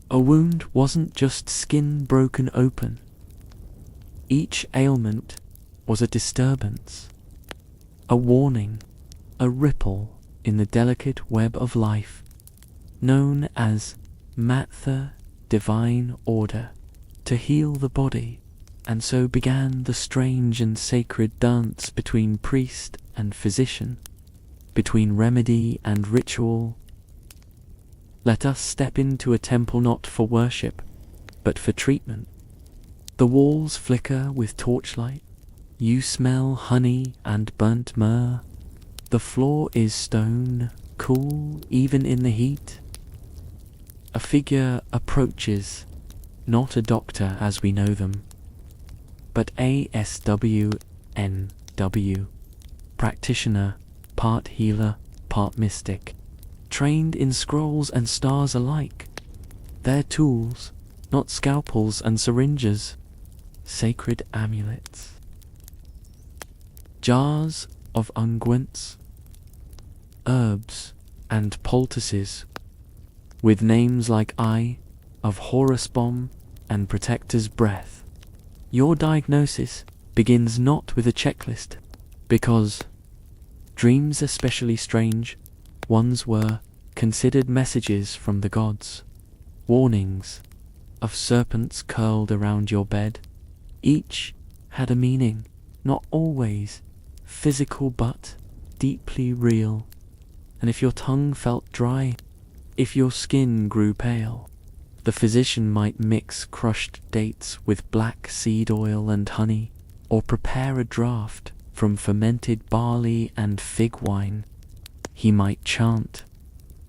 a wound wasn't just skin broken open. Each ailment was a disturbance, a warning, a ripple in the delicate web of life, known as matter divine order to heal the body, and so began the strange and sacred dance between priest and physician, between remedy and ritual. Let us step into a temple not for worship, but for treatment. The walls flicker with torchlight. You smell honey and burnt myrrh. The floor is stone, cool even in the heat. A figure approaches, not a doctor as we know them, but a SWNW, practitioner, part healer, part mystic, trained in scrolls and stars alike. Their tools, not scalpels and syringes, sacred amulets. Jars of unguents, herbs, and poultices, with names like Eye of Horus Bomb and Protector's Breath. Your diagnosis begins not with a checklist, because dreams, especially strange ones, were considered messages from the gods, warnings of serpents curled around your bed. Each had a meaning, not always physical but deeply real. And if your tongue felt dry, if your skin grew pale, the physician might mix crushed dates with black seed oil and honey, or prepare a draught from fermented barley and fig wine. He might chant,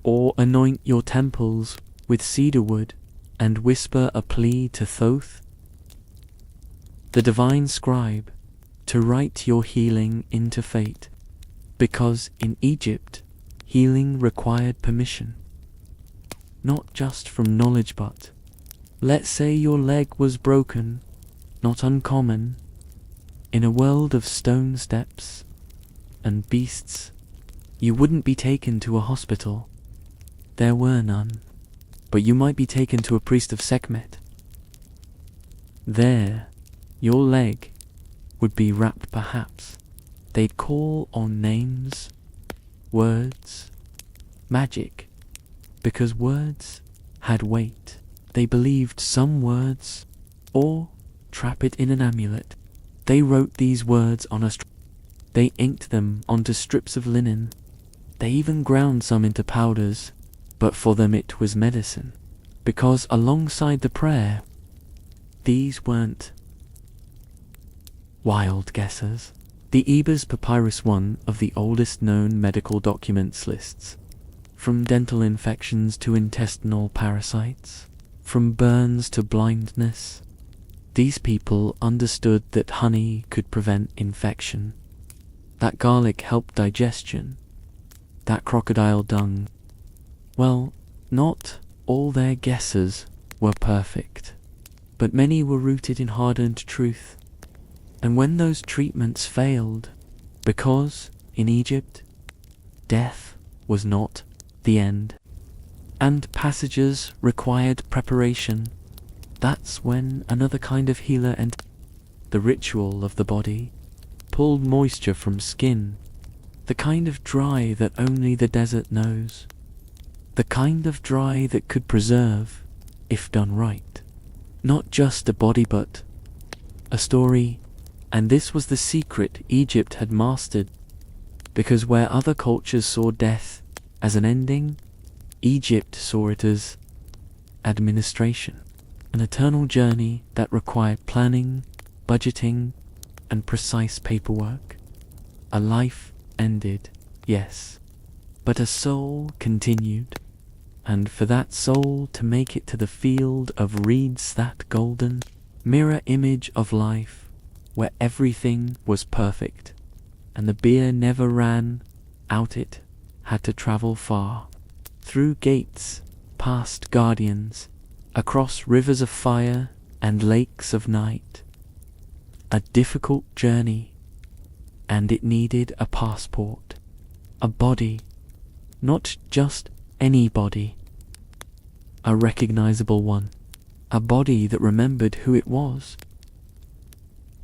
or anoint your temples with cedar wood, and whisper a plea to Thoth, the divine scribe, to write your healing into fate, because in Egypt, healing required permission, not just from knowledge but, let's say your leg was broken, not uncommon, in a world of stone steps and beasts, you wouldn't be taken to a hospital. There were none, but you might be taken to a priest of Sekhmet. There, your leg would be wrapped perhaps. They'd call on names, words, magic, because words had weight. They believed some words, or trap it in an amulet. They wrote these words on a they inked them onto strips of linen. They even ground some into powders, but for them it was medicine, because alongside the prayer, these weren't wild guesses. The Ebers Papyrus, one of the oldest known medical documents, lists from dental infections to intestinal parasites, from burns to blindness. These people understood that honey could prevent infection, that garlic helped digestion, that crocodile dung. Well, not all their guesses were perfect, but many were rooted in hard-earned truth. And when those treatments failed, because in Egypt, death was not the end, and passages required preparation, that's when another kind of healer entered. The ritual of the body pulled moisture from skin, the kind of dry that only the desert knows, the kind of dry that could preserve, if done right, not just a body but a story. And this was the secret Egypt had mastered, because where other cultures saw death as an ending, Egypt saw it as administration, an eternal journey that required planning, budgeting, and precise paperwork. A life ended, yes, but a soul continued, and for that soul to make it to the field of reeds, that golden mirror image of life, where everything was perfect, and the beer never ran out, it had to travel far, through gates, past guardians, across rivers of fire and lakes of night. A difficult journey, and it needed a passport, a body, not just any body, a recognizable one, a body that remembered who it was.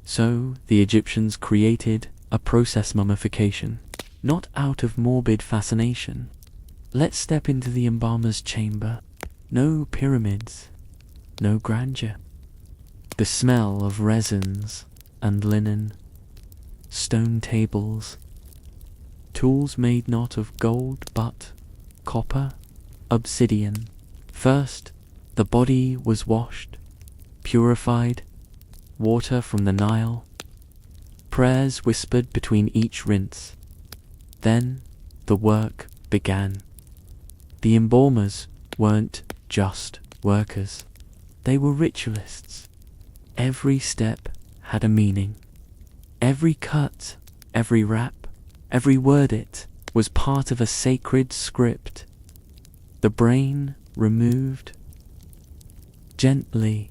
So the Egyptians created a process mummification, not out of morbid fascination. Let's step into the embalmer's chamber. No pyramids, no grandeur. The smell of resins and linen, stone tables, tools made not of gold but copper, obsidian. First, the body was washed, purified, water from the Nile, prayers whispered between each rinse. Then the work began. The embalmers weren't just workers. They were ritualists. Every step had a meaning. Every cut, every wrap, every word it was part of a sacred script. The brain removed gently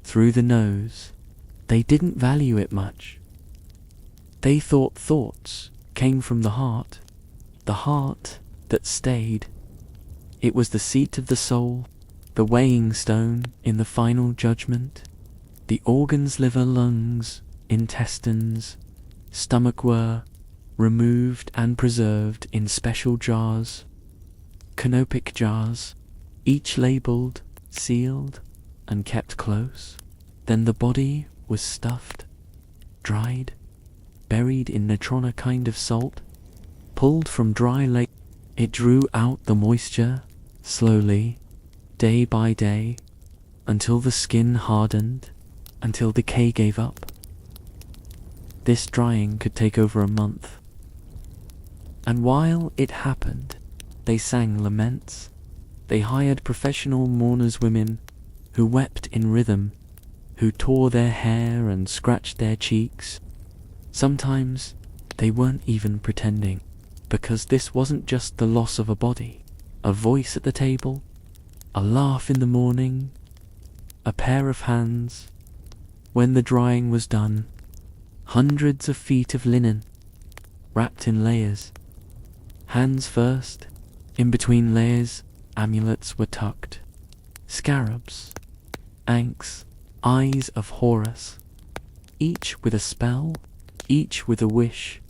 through the nose. They didn't value it much. They thought thoughts came from the heart that stayed. It was the seat of the soul, the weighing stone in the final judgment. The organs, liver, lungs, intestines, stomach were removed and preserved in special jars, canopic jars, each labeled, sealed, and kept close. Then the body was stuffed, dried, buried in natrona kind of salt, pulled from dry lake. It drew out the moisture, slowly, day by day, until the skin hardened, until decay gave up. This drying could take over a month. And while it happened, they sang laments. They hired professional mourners, women who wept in rhythm, who tore their hair and scratched their cheeks. Sometimes they weren't even pretending, because this wasn't just the loss of a body, a voice at the table, a laugh in the morning, a pair of hands. When the drying was done, hundreds of feet of linen, wrapped in layers. Hands first, in between layers, amulets were tucked. Scarabs, ankhs, eyes of Horus, each with a spell, each with a wish,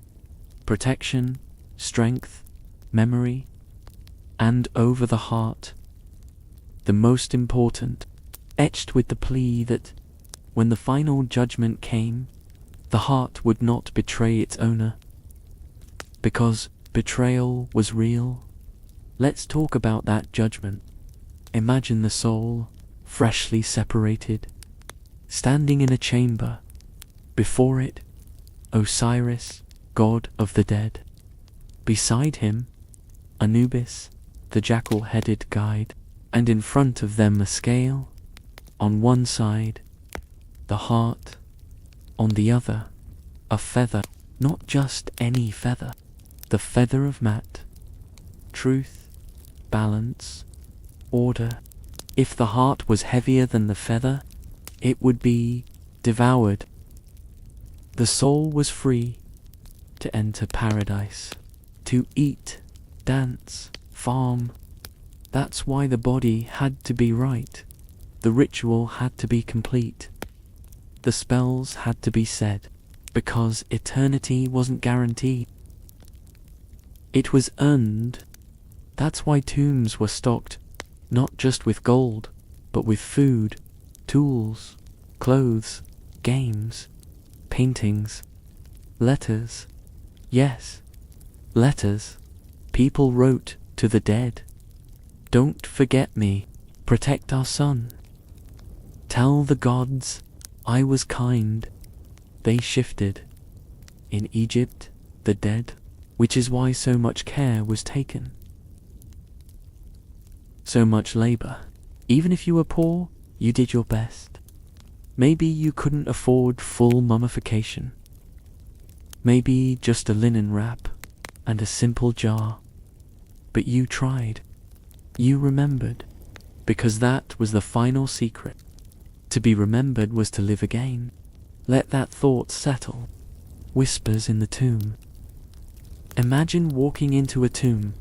protection, strength, memory, and over the heart, the most important, etched with the plea that when the final judgment came, the heart would not betray its owner. Because betrayal was real. Let's talk about that judgment. Imagine the soul, freshly separated, standing in a chamber. Before it, Osiris, god of the dead. Beside him, Anubis, the jackal-headed guide, and in front of them a scale. On one side, the heart. On the other, a feather. Not just any feather. The feather of Mat. Truth, balance, order. If the heart was heavier than the feather, it would be devoured. The soul was free to enter paradise, to eat, dance, farm. That's why the body had to be right. The ritual had to be complete. The spells had to be said, because eternity wasn't guaranteed. It was earned. That's why tombs were stocked, not just with gold, but with food, tools, clothes, games, paintings, letters. Yes, letters. People wrote to the dead. Don't forget me. Protect our son. Tell the gods I was kind. They shifted. In Egypt, the dead, which is why so much care was taken. So much labor. Even if you were poor, you did your best. Maybe you couldn't afford full mummification. Maybe just a linen wrap and a simple jar. But you tried. You remembered. Because that was the final secret. To be remembered was to live again. Let that thought settle. Whispers in the tomb. Imagine walking into a tomb.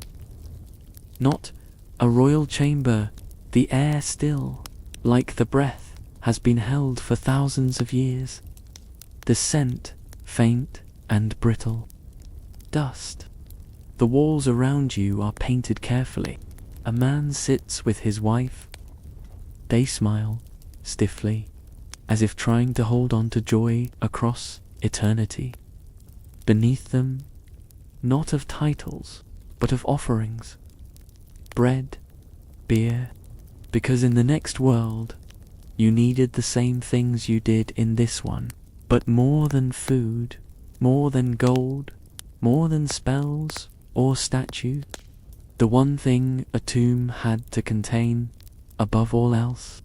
Not a royal chamber, the air still, like the breath, has been held for thousands of years. The scent, faint and brittle. Dust. The walls around you are painted carefully. A man sits with his wife. They smile, stiffly, as if trying to hold on to joy across eternity. Beneath them, not of titles, but of offerings. Bread, beer, because in the next world, you needed the same things you did in this one, but more than food, more than gold, more than spells or statues. The one thing a tomb had to contain, above all else,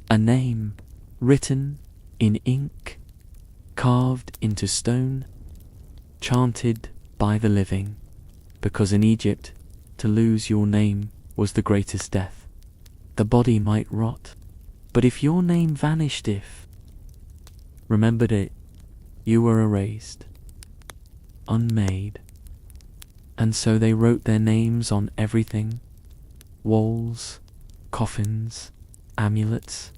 a name written in ink, carved into stone, chanted by the living, because in Egypt, to lose your name was the greatest death. The body might rot, but if your name vanished, remembered it, you were erased, unmade. And so they wrote their names on everything: walls, coffins, amulets,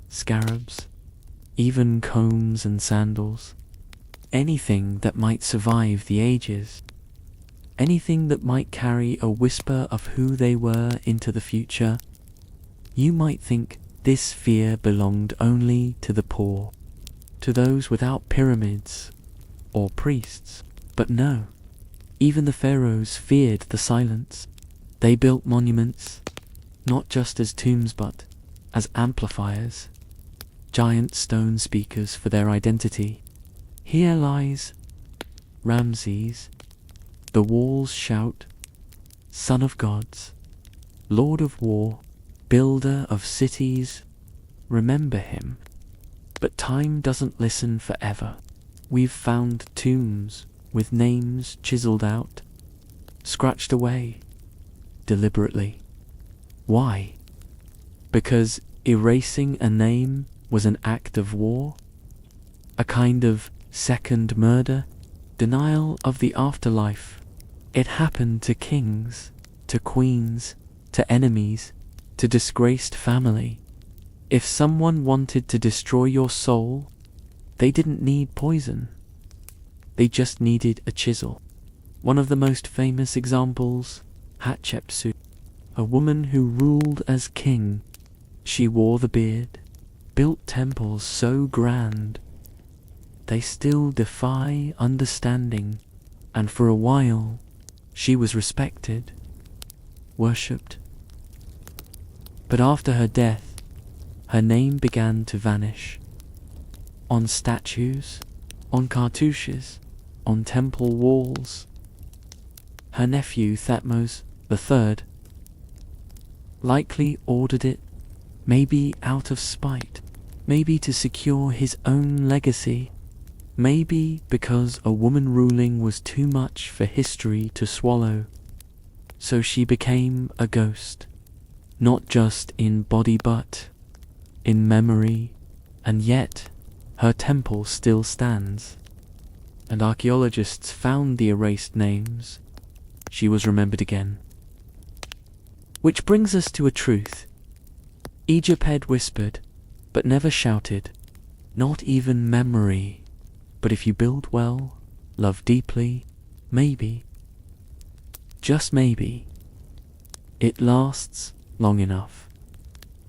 scarabs, even combs and sandals. Anything that might survive the ages. Anything that might carry a whisper of who they were into the future. You might think this fear belonged only to the poor, to those without pyramids or priests. But no. Even the pharaohs feared the silence. They built monuments, not just as tombs but as amplifiers, giant stone speakers for their identity. Here lies Ramses. The walls shout, son of gods, lord of war, builder of cities. Remember him. But time doesn't listen forever. We've found tombs with names chiseled out, scratched away, deliberately. Why? Because erasing a name was an act of war? A kind of second murder? Denial of the afterlife? It happened to kings, to queens, to enemies, to disgraced family. If someone wanted to destroy your soul, they didn't need poison. They just needed a chisel. One of the most famous examples, Hatshepsut, a woman who ruled as king. She wore the beard, built temples so grand, they still defy understanding, and for a while she was respected, worshipped. But after her death, her name began to vanish. On statues, on cartouches, on temple walls. Her nephew Thutmose III likely ordered it, maybe out of spite, maybe to secure his own legacy, maybe because a woman ruling was too much for history to swallow. So she became a ghost, not just in body but in memory, and yet her temple still stands. And archaeologists found the erased names. She was remembered again. Which brings us to a truth. Egypt had whispered, but never shouted, not even memory. But if you build well, love deeply, maybe, just maybe, it lasts long enough.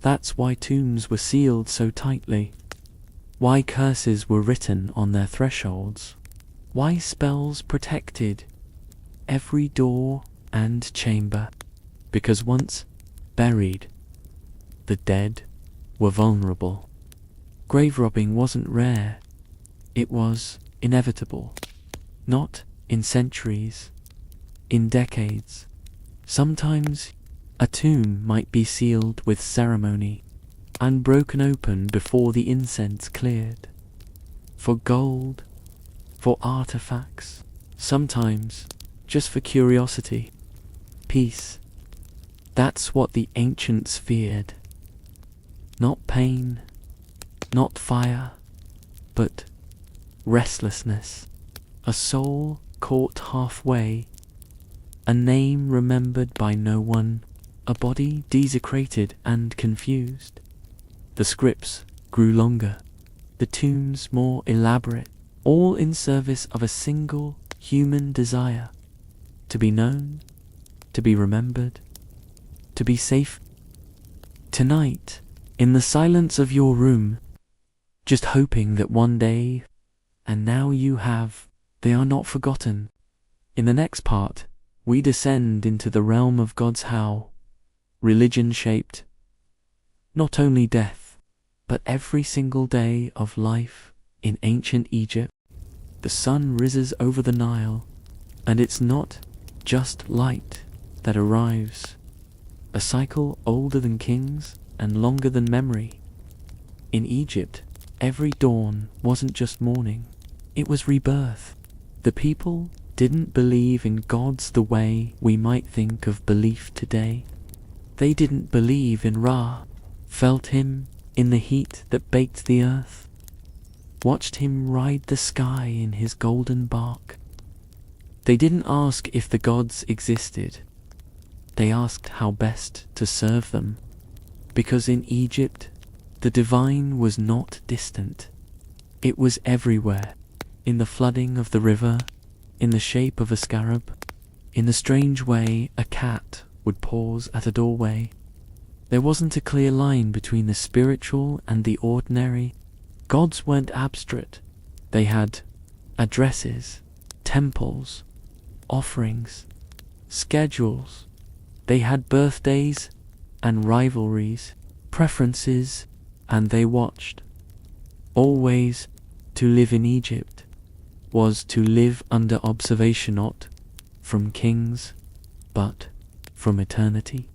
That's why tombs were sealed so tightly, why curses were written on their thresholds, why spells protected every door and chamber, because once buried, the dead were vulnerable. Grave robbing wasn't rare, it was inevitable. Not in centuries, in decades. Sometimes a tomb might be sealed with ceremony and broken open before the incense cleared. For gold, for artifacts, sometimes just for curiosity. Peace. That's what the ancients feared. Not pain, not fire, but restlessness. A soul caught halfway, a name remembered by no one, a body desecrated and confused. The scripts grew longer, the tombs more elaborate, all in service of a single human desire: to be known, to be remembered, to be safe. Tonight, in the silence of your room, just hoping that one day, and now you have, they are not forgotten. In the next part, we descend into the realm of God's how religion shaped not only death, but every single day of life in ancient Egypt. The sun rises over the Nile, and it's not just light that arrives, a cycle older than kings and longer than memory. In Egypt, every dawn wasn't just morning, it was rebirth. The people didn't believe in gods the way we might think of belief today. They didn't believe in Ra, felt him in the heat that baked the earth, watched him ride the sky in his golden bark. They didn't ask if the gods existed. They asked how best to serve them, because in Egypt, the divine was not distant. It was everywhere, in the flooding of the river, in the shape of a scarab, in the strange way a cat would pause at a doorway. There wasn't a clear line between the spiritual and the ordinary. Gods weren't abstract. They had addresses, temples, offerings, schedules. They had birthdays and rivalries, preferences, and they watched. Always, to live in Egypt was to live under observation, not from kings, but from eternity.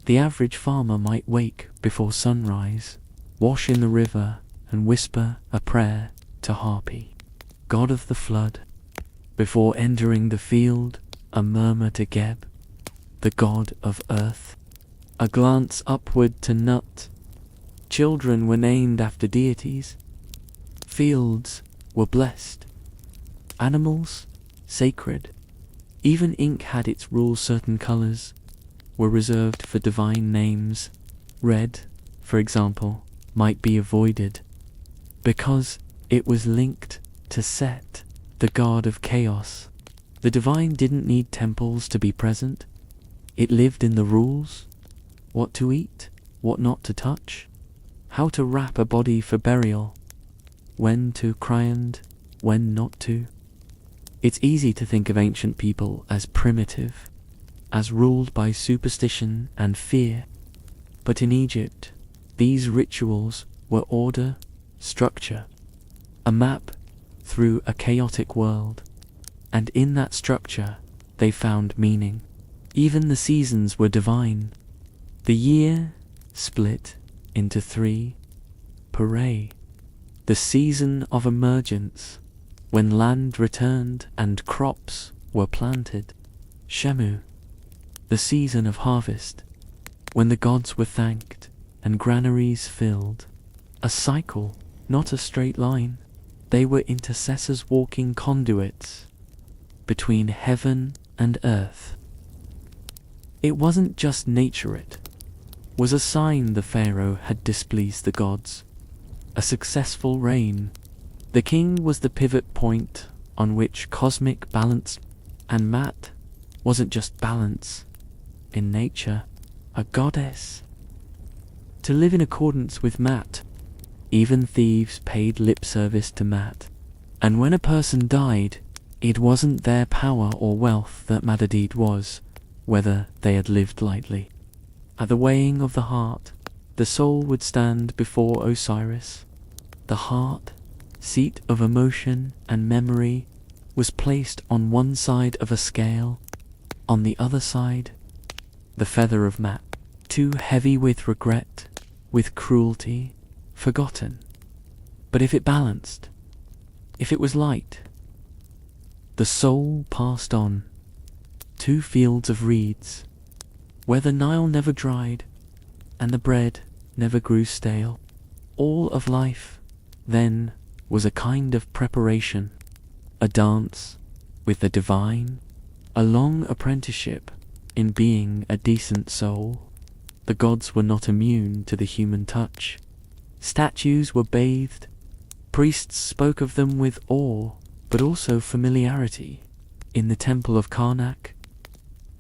The average farmer might wake before sunrise, wash in the river, and whisper a prayer to Harpy, god of the flood. Before entering the field, a murmur to Geb, the god of earth, a glance upward to Nut. Children were named after deities. Fields were blessed. Animals, sacred. Even ink had its rules. Certain colors were reserved for divine names. Red, for example, might be avoided because it was linked to Set, the god of chaos. The divine didn't need temples to be present. It lived in the rules: what to eat, what not to touch, how to wrap a body for burial, when to cry and when not to. It's easy to think of ancient people as primitive, as ruled by superstition and fear. But in Egypt, these rituals were order, structure, a map through a chaotic world. And in that structure, they found meaning. Even the seasons were divine. The year split into 3. Pare, the season of emergence, when land returned and crops were planted. Shemu, the season of harvest, when the gods were thanked and granaries filled. A cycle, not a straight line. They were intercessors, walking conduits between heaven and earth. It wasn't just nature, it was a sign the pharaoh had displeased the gods. A successful reign. The king was the pivot point on which cosmic balance, and Mat wasn't just balance. In nature, a goddess. To live in accordance with Mat, even thieves paid lip service to Mat. And when a person died, it wasn't their power or wealth that mattered, it was whether they had lived lightly. At the weighing of the heart, the soul would stand before Osiris. The heart, seat of emotion and memory, was placed on one side of a scale. On the other side, the feather of Mat, too heavy with regret, with cruelty, forgotten. But if it balanced, if it was light, the soul passed on. 2 fields of reeds, where the Nile never dried, and the bread never grew stale. All of life, then, was a kind of preparation, a dance with the divine, a long apprenticeship in being a decent soul. The gods were not immune to the human touch. Statues were bathed. Priests spoke of them with awe, but also familiarity. In the temple of Karnak,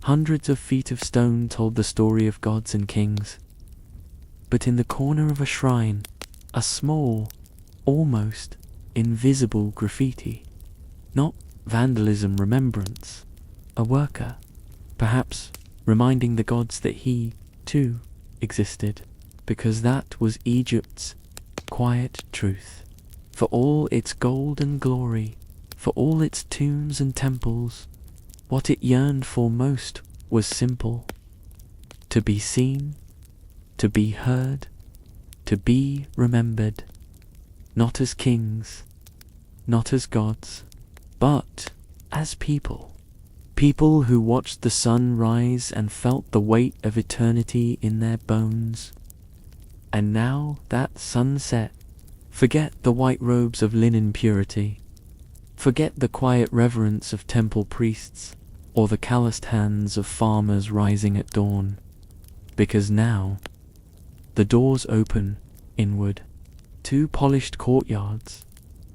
hundreds of feet of stone told the story of gods and kings. But in the corner of a shrine, a small, almost invisible graffiti. Not vandalism, remembrance. A worker, perhaps reminding the gods that he, too, existed, because that was Egypt's quiet truth. For all its gold and glory, for all its tombs and temples, what it yearned for most was simple: to be seen, to be heard, to be remembered, not as kings, not as gods, but as people. People who watched the sun rise and felt the weight of eternity in their bones. And now that sunset, forget the white robes of linen purity. Forget the quiet reverence of temple priests, or the calloused hands of farmers rising at dawn. Because now, the doors open inward, two polished courtyards,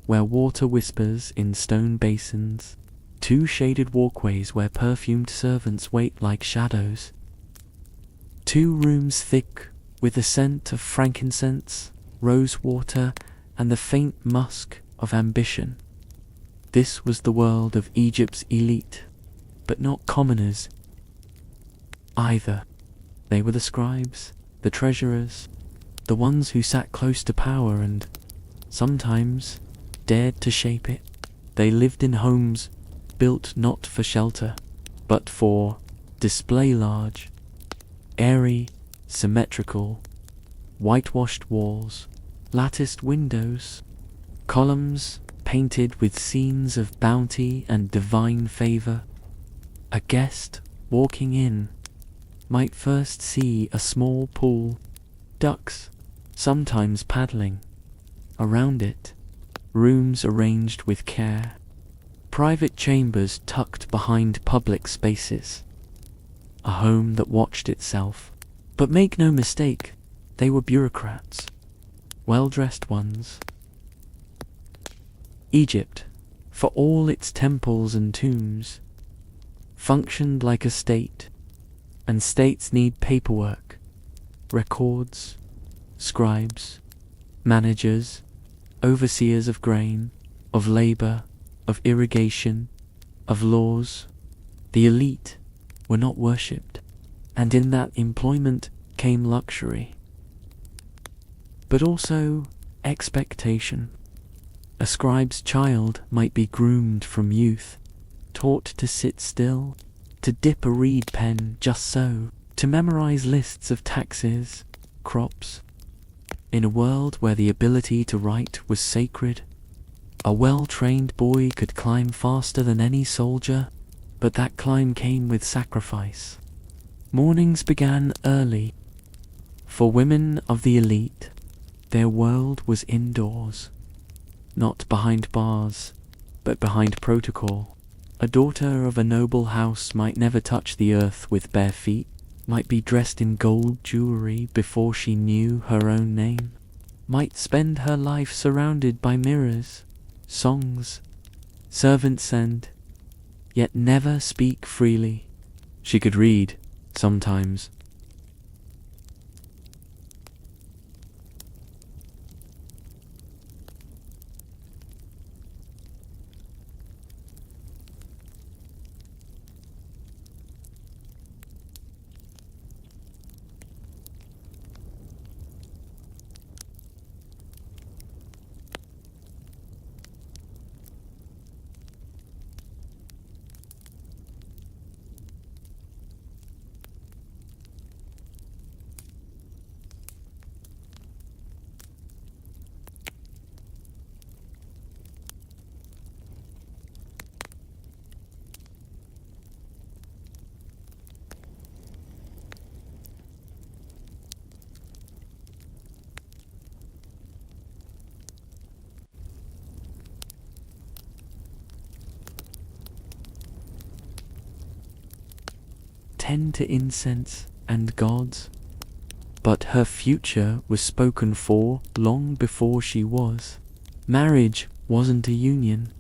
where water whispers in stone basins, two shaded walkways where perfumed servants wait like shadows, two rooms thick with the scent of frankincense, rose water, and the faint musk of ambition. This was the world of Egypt's elite, but not commoners either. They were the scribes, the treasurers, the ones who sat close to power and, sometimes, dared to shape it. They lived in homes built not for shelter, but for display: large, airy, symmetrical, whitewashed walls, latticed windows, columns painted with scenes of bounty and divine favor. A guest walking in might first see a small pool, ducks sometimes paddling. Around it, rooms arranged with care, private chambers tucked behind public spaces. A home that watched itself. But make no mistake, they were bureaucrats, well-dressed ones. Egypt, for all its temples and tombs, functioned like a state, and states need paperwork, records, scribes, managers, overseers of grain, of labor, of irrigation, of laws. The elite were not worshipped, and in that employment came luxury, but also expectation. A scribe's child might be groomed from youth, taught to sit still, to dip a reed pen just so, to memorize lists of taxes, crops. In a world where the ability to write was sacred, a well-trained boy could climb faster than any soldier, but that climb came with sacrifice. Mornings began early. For women of the elite, their world was indoors, not behind bars, but behind protocol. A daughter of a noble house might never touch the earth with bare feet, might be dressed in gold jewelry before she knew her own name, might spend her life surrounded by mirrors, songs, servants, and yet never speak freely. She could read, sometimes. Tend to incense and gods, but her future was spoken for long before she was. Marriage wasn't a union.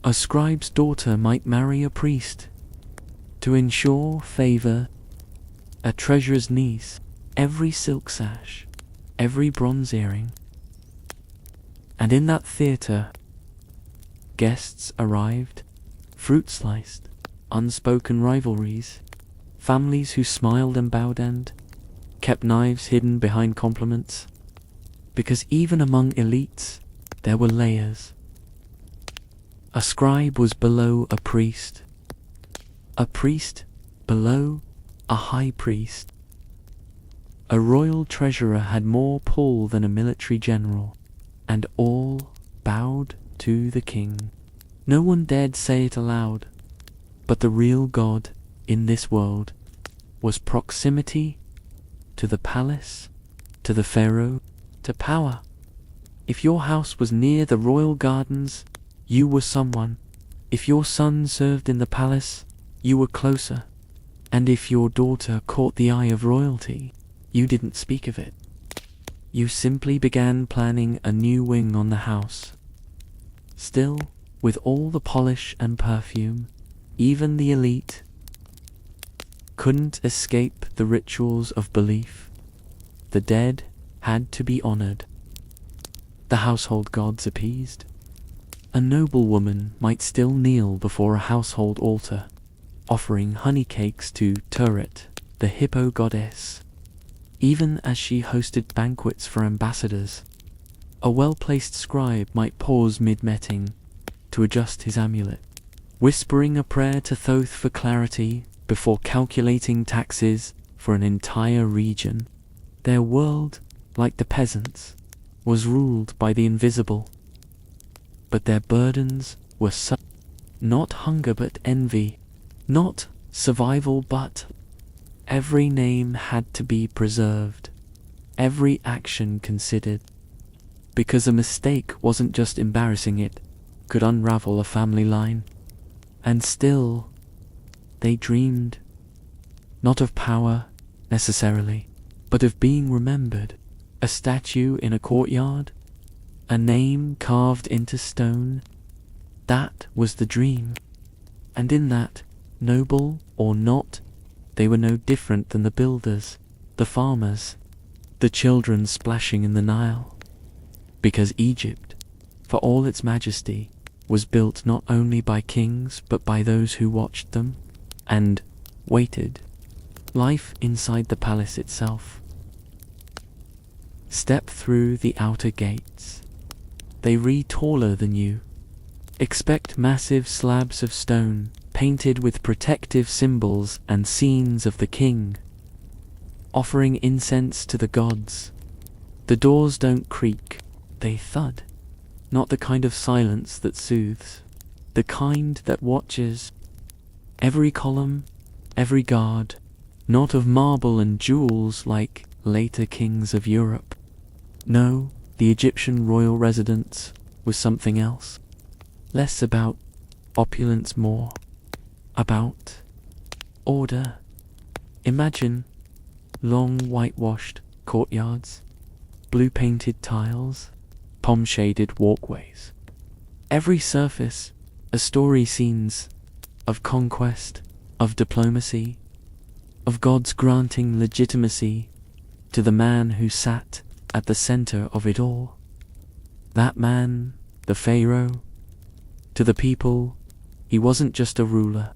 A scribe's daughter might marry a priest to ensure favor. A treasurer's niece, every silk sash, every bronze earring. And in that theater, guests arrived, fruit sliced, unspoken rivalries, families who smiled and bowed and kept knives hidden behind compliments. Because even among elites, there were layers. A scribe was below a priest below a high priest. A royal treasurer had more pull than a military general, and all bowed to the king. No one dared say it aloud, but the real God in this world was proximity to the palace, to the pharaoh, to power. If your house was near the royal gardens, you were someone. If your son served in the palace, you were closer. And if your daughter caught the eye of royalty, you didn't speak of it. You simply began planning a new wing on the house. Still, with all the polish and perfume, even the elite couldn't escape the rituals of belief. The dead had to be honored. The household gods appeased. A noble woman might still kneel before a household altar, offering honey cakes to Turet, the hippo goddess. Even as she hosted banquets for ambassadors, a well-placed scribe might pause mid-meeting to adjust his amulet, whispering a prayer to Thoth for clarity before calculating taxes for an entire region. Their world, like the peasants, was ruled by the invisible. But their burdens were not hunger but envy, not survival but every name had to be preserved, every action considered, because a mistake wasn't just embarrassing, it could unravel a family line. And still, they dreamed, not of power necessarily, but of being remembered. A statue in a courtyard, a name carved into stone. That was the dream. And in that, noble or not, they were no different than the builders, the farmers, the children splashing in the Nile. Because Egypt, for all its majesty, was built not only by kings but by those who watched them and waited. Life inside the palace itself. Step through the outer gates. They read taller than you. Expect massive slabs of stone painted with protective symbols and scenes of the king, offering incense to the gods. The doors don't creak, they thud. Not the kind of silence that soothes, the kind that watches. Every column, every guard, not of marble and jewels like later kings of Europe. No, the Egyptian royal residence was something else. Less about opulence, more about order. Imagine long whitewashed courtyards, blue-painted tiles, palm-shaded walkways. Every surface, a story, scenes of conquest, of diplomacy, of gods granting legitimacy to the man who sat at the center of it all. That man, the pharaoh, to the people, he wasn't just a ruler.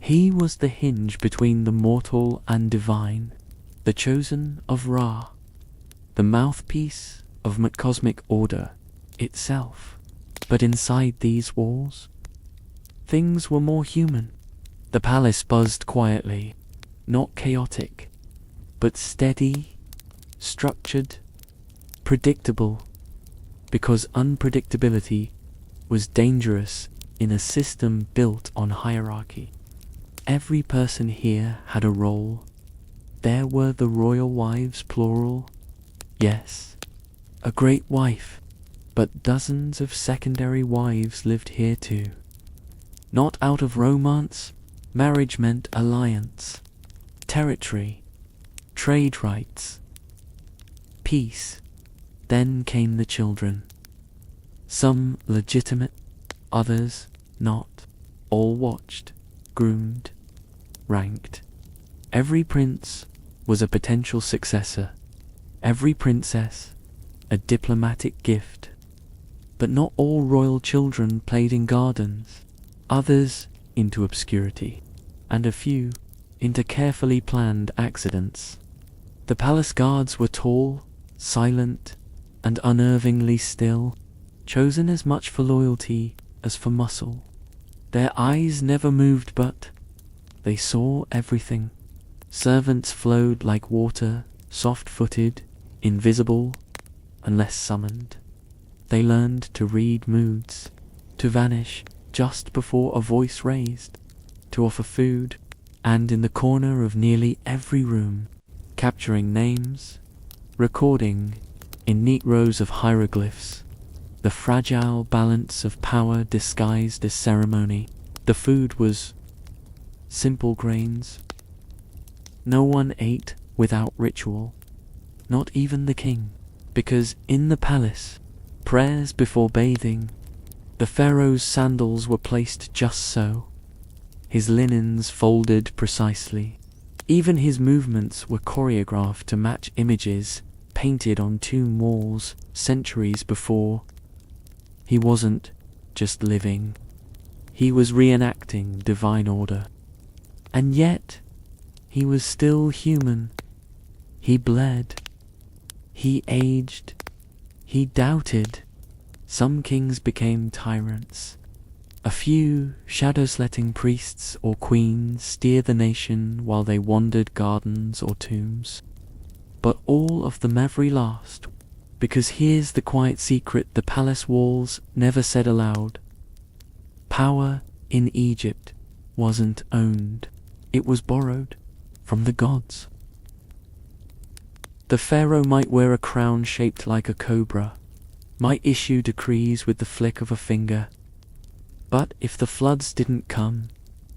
He was the hinge between the mortal and divine, the chosen of Ra, the mouthpiece of cosmic order itself. But inside these walls, things were more human. The palace buzzed quietly, not chaotic, but steady, structured, predictable, because unpredictability was dangerous in a system built on hierarchy. Every person here had a role. There were the royal wives, plural. Yes, a great wife, but dozens of secondary wives lived here too. Not out of romance, marriage meant alliance, territory, trade rights, peace. Then came the children. Some legitimate, others not. All watched, groomed, ranked. Every prince was a potential successor. every princess a diplomatic gift. But not all royal children played in gardens, others into obscurity, and a few into carefully planned accidents. The palace guards were tall, silent, and unnervingly still, chosen as much for loyalty as for muscle. Their eyes never moved, but they saw everything. Servants flowed like water, soft-footed, invisible, unless summoned. They learned to read moods, to vanish just before a voice raised, to offer food, and in the corner of nearly every room, capturing names, recording, in neat rows of hieroglyphs, the fragile balance of power disguised as ceremony. The food was simple grains. No one ate without ritual, not even the king, because in the palace, prayers before bathing, the pharaoh's sandals were placed just so, his linens folded precisely. Even his movements were choreographed to match images painted on tomb walls centuries before. He wasn't just living, he was reenacting divine order. And yet, he was still human. He bled. He aged. He doubted. Some kings became tyrants. A few shadow-sletting priests or queens steered the nation while they wandered gardens or tombs. But all of them every last, because here's the quiet secret the palace walls never said aloud. Power in Egypt wasn't owned. It was borrowed from the gods. The pharaoh might wear a crown shaped like a cobra, might issue decrees with the flick of a finger. But if the floods didn't come,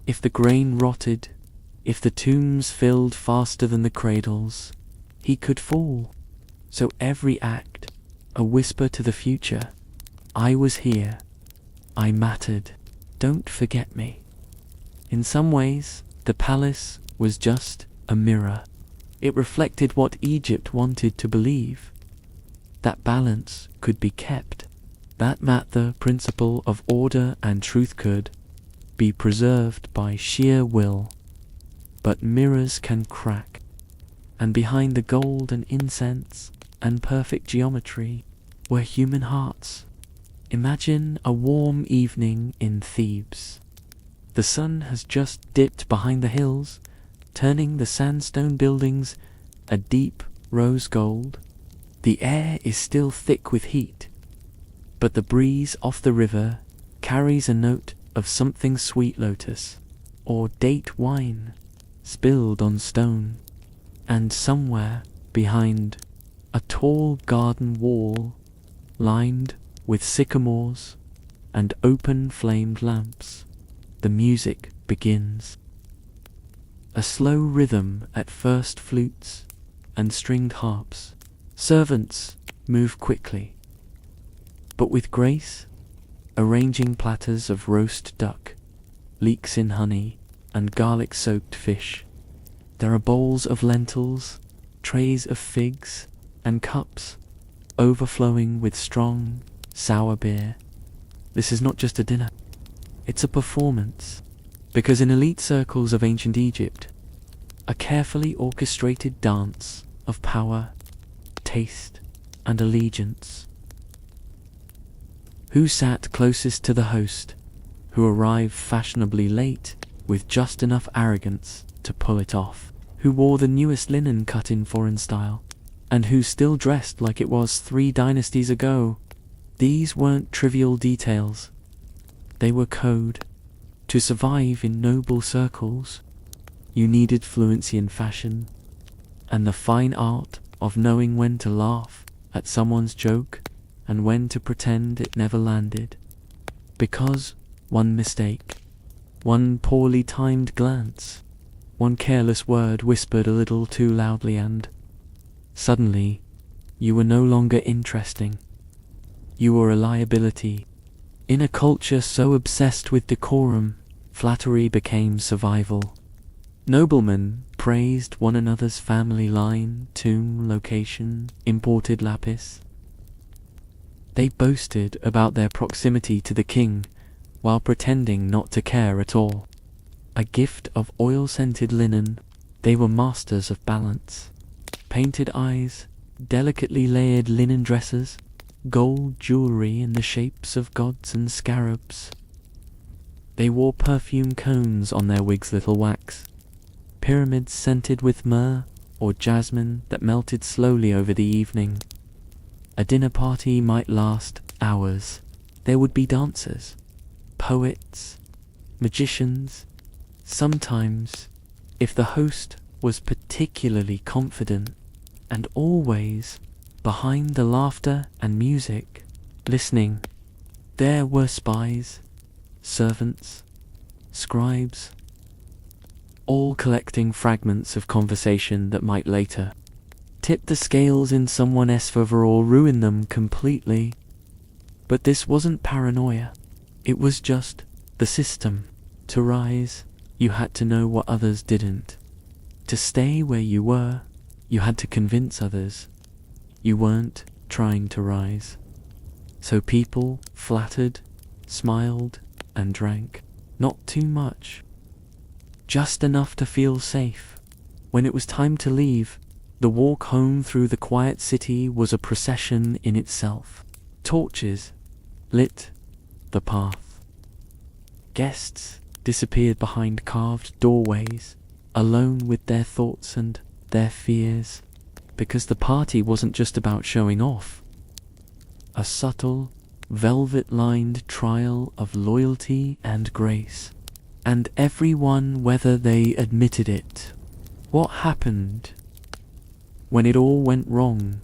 if the grain rotted, if the tombs filled faster than the cradles, he could fall. So every act, a whisper to the future. I was here. I mattered. Don't forget me. In some ways, the palace was just a mirror. It reflected what Egypt wanted to believe. That balance could be kept. That the principle of order and truth could be preserved by sheer will. But mirrors can crack, and behind the gold and incense and perfect geometry were human hearts. Imagine a warm evening in Thebes. The sun has just dipped behind the hills, turning the sandstone buildings a deep rose gold. The air is still thick with heat, but the breeze off the river carries a note of something sweet lotus or date wine spilled on stone. And somewhere behind a tall garden wall lined with sycamores and open-flamed lamps, the music begins. A slow rhythm at first, flutes and stringed harps. Servants move quickly, but with grace, arranging platters of roast duck, leeks in honey, and garlic-soaked fish. There are bowls of lentils, trays of figs, and cups overflowing with strong, sour beer. This is not just a dinner. It's a performance, because in elite circles of ancient Egypt, a carefully orchestrated dance of power, taste, and allegiance. Who sat closest to the host, who arrived fashionably late with just enough arrogance to pull it off, who wore the newest linen cut in foreign style, and who still dressed like it was 3 dynasties ago. These weren't trivial details. They were code. To survive in noble circles, you needed fluency in fashion, and the fine art of knowing when to laugh at someone's joke and when to pretend it never landed. Because one mistake, one poorly timed glance, one careless word whispered a little too loudly, and suddenly you were no longer interesting. You were a liability. In a culture so obsessed with decorum, flattery became survival. Noblemen praised one another's family line, tomb, location, imported lapis. They boasted about their proximity to the king while pretending not to care at all. A gift of oil-scented linen, they were masters of balance. Painted eyes, delicately layered linen dresses, gold jewelry in the shapes of gods and scarabs. They wore perfume cones on their wigs' little wax, pyramids scented with myrrh or jasmine that melted slowly over the evening. A dinner party might last hours. There would be dancers, poets, magicians. Sometimes, if the host was particularly confident, and always, behind the laughter and music, listening, there were spies, servants, scribes, all collecting fragments of conversation that might later tip the scales in someone's favor or ruin them completely. But this wasn't paranoia. It was just the system. To rise, you had to know what others didn't. To stay where you were, you had to convince others you weren't trying to rise. So people flattered, smiled, and drank. Not too much. Just enough to feel safe. When it was time to leave, the walk home through the quiet city was a procession in itself. Torches lit the path. Guests disappeared behind carved doorways, alone with their thoughts and their fears, because the party wasn't just about showing off. A subtle, velvet-lined trial of loyalty and grace. And everyone, whether they admitted it. What happened when it all went wrong?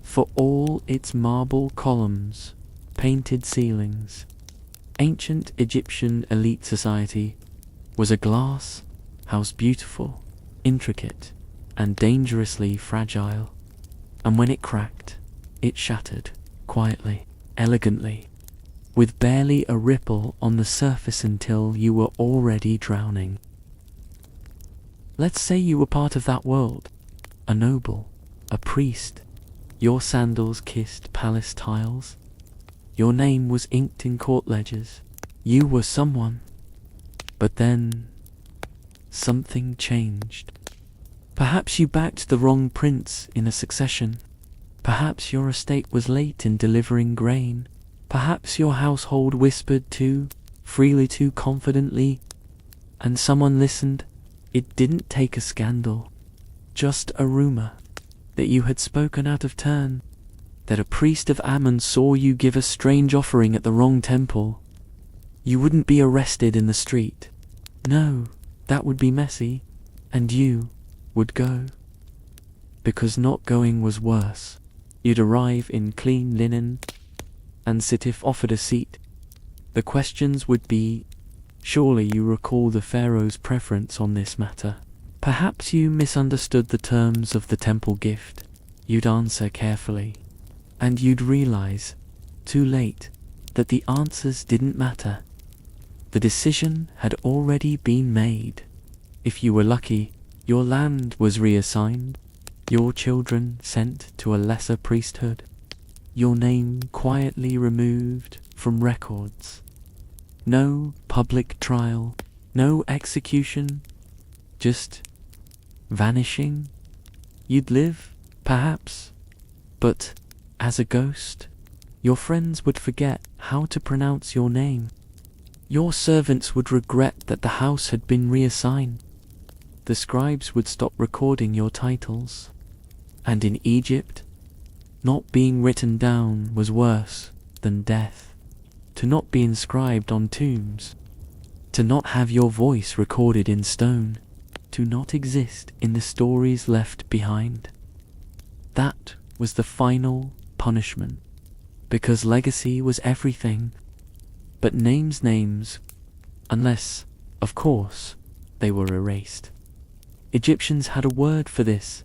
For all its marble columns, painted ceilings, ancient Egyptian elite society was a glass house, beautiful, intricate, and dangerously fragile. And when it cracked, it shattered, quietly, elegantly, with barely a ripple on the surface until you were already drowning. Let's say you were part of that world, a noble, a priest. Your sandals kissed palace tiles. Your name was inked in court ledgers. You were someone. But then, something changed. Perhaps you backed the wrong prince in a succession. Perhaps your estate was late in delivering grain. Perhaps your household whispered too freely, too confidently, and someone listened. It didn't take a scandal, just a rumor that you had spoken out of turn, that a priest of Ammon saw you give a strange offering at the wrong temple. You wouldn't be arrested in the street. No, that would be messy, and you would go. Because not going was worse. You'd arrive in clean linen and sit if offered a seat. The questions would be, surely you recall the pharaoh's preference on this matter. Perhaps you misunderstood the terms of the temple gift. You'd answer carefully, and you'd realize, too late, that the answers didn't matter. The decision had already been made. If you were lucky, your land was reassigned, your children sent to a lesser priesthood, your name quietly removed from records. No public trial, no execution, just vanishing. You'd live, perhaps, but as a ghost. Your friends would forget how to pronounce your name. Your servants would regret that the house had been reassigned. The scribes would stop recording your titles. And in Egypt, not being written down was worse than death. To not be inscribed on tombs, to not have your voice recorded in stone, to not exist in the stories left behind. That was the final punishment, because legacy was everything. But names, unless, of course, they were erased. Egyptians had a word for this.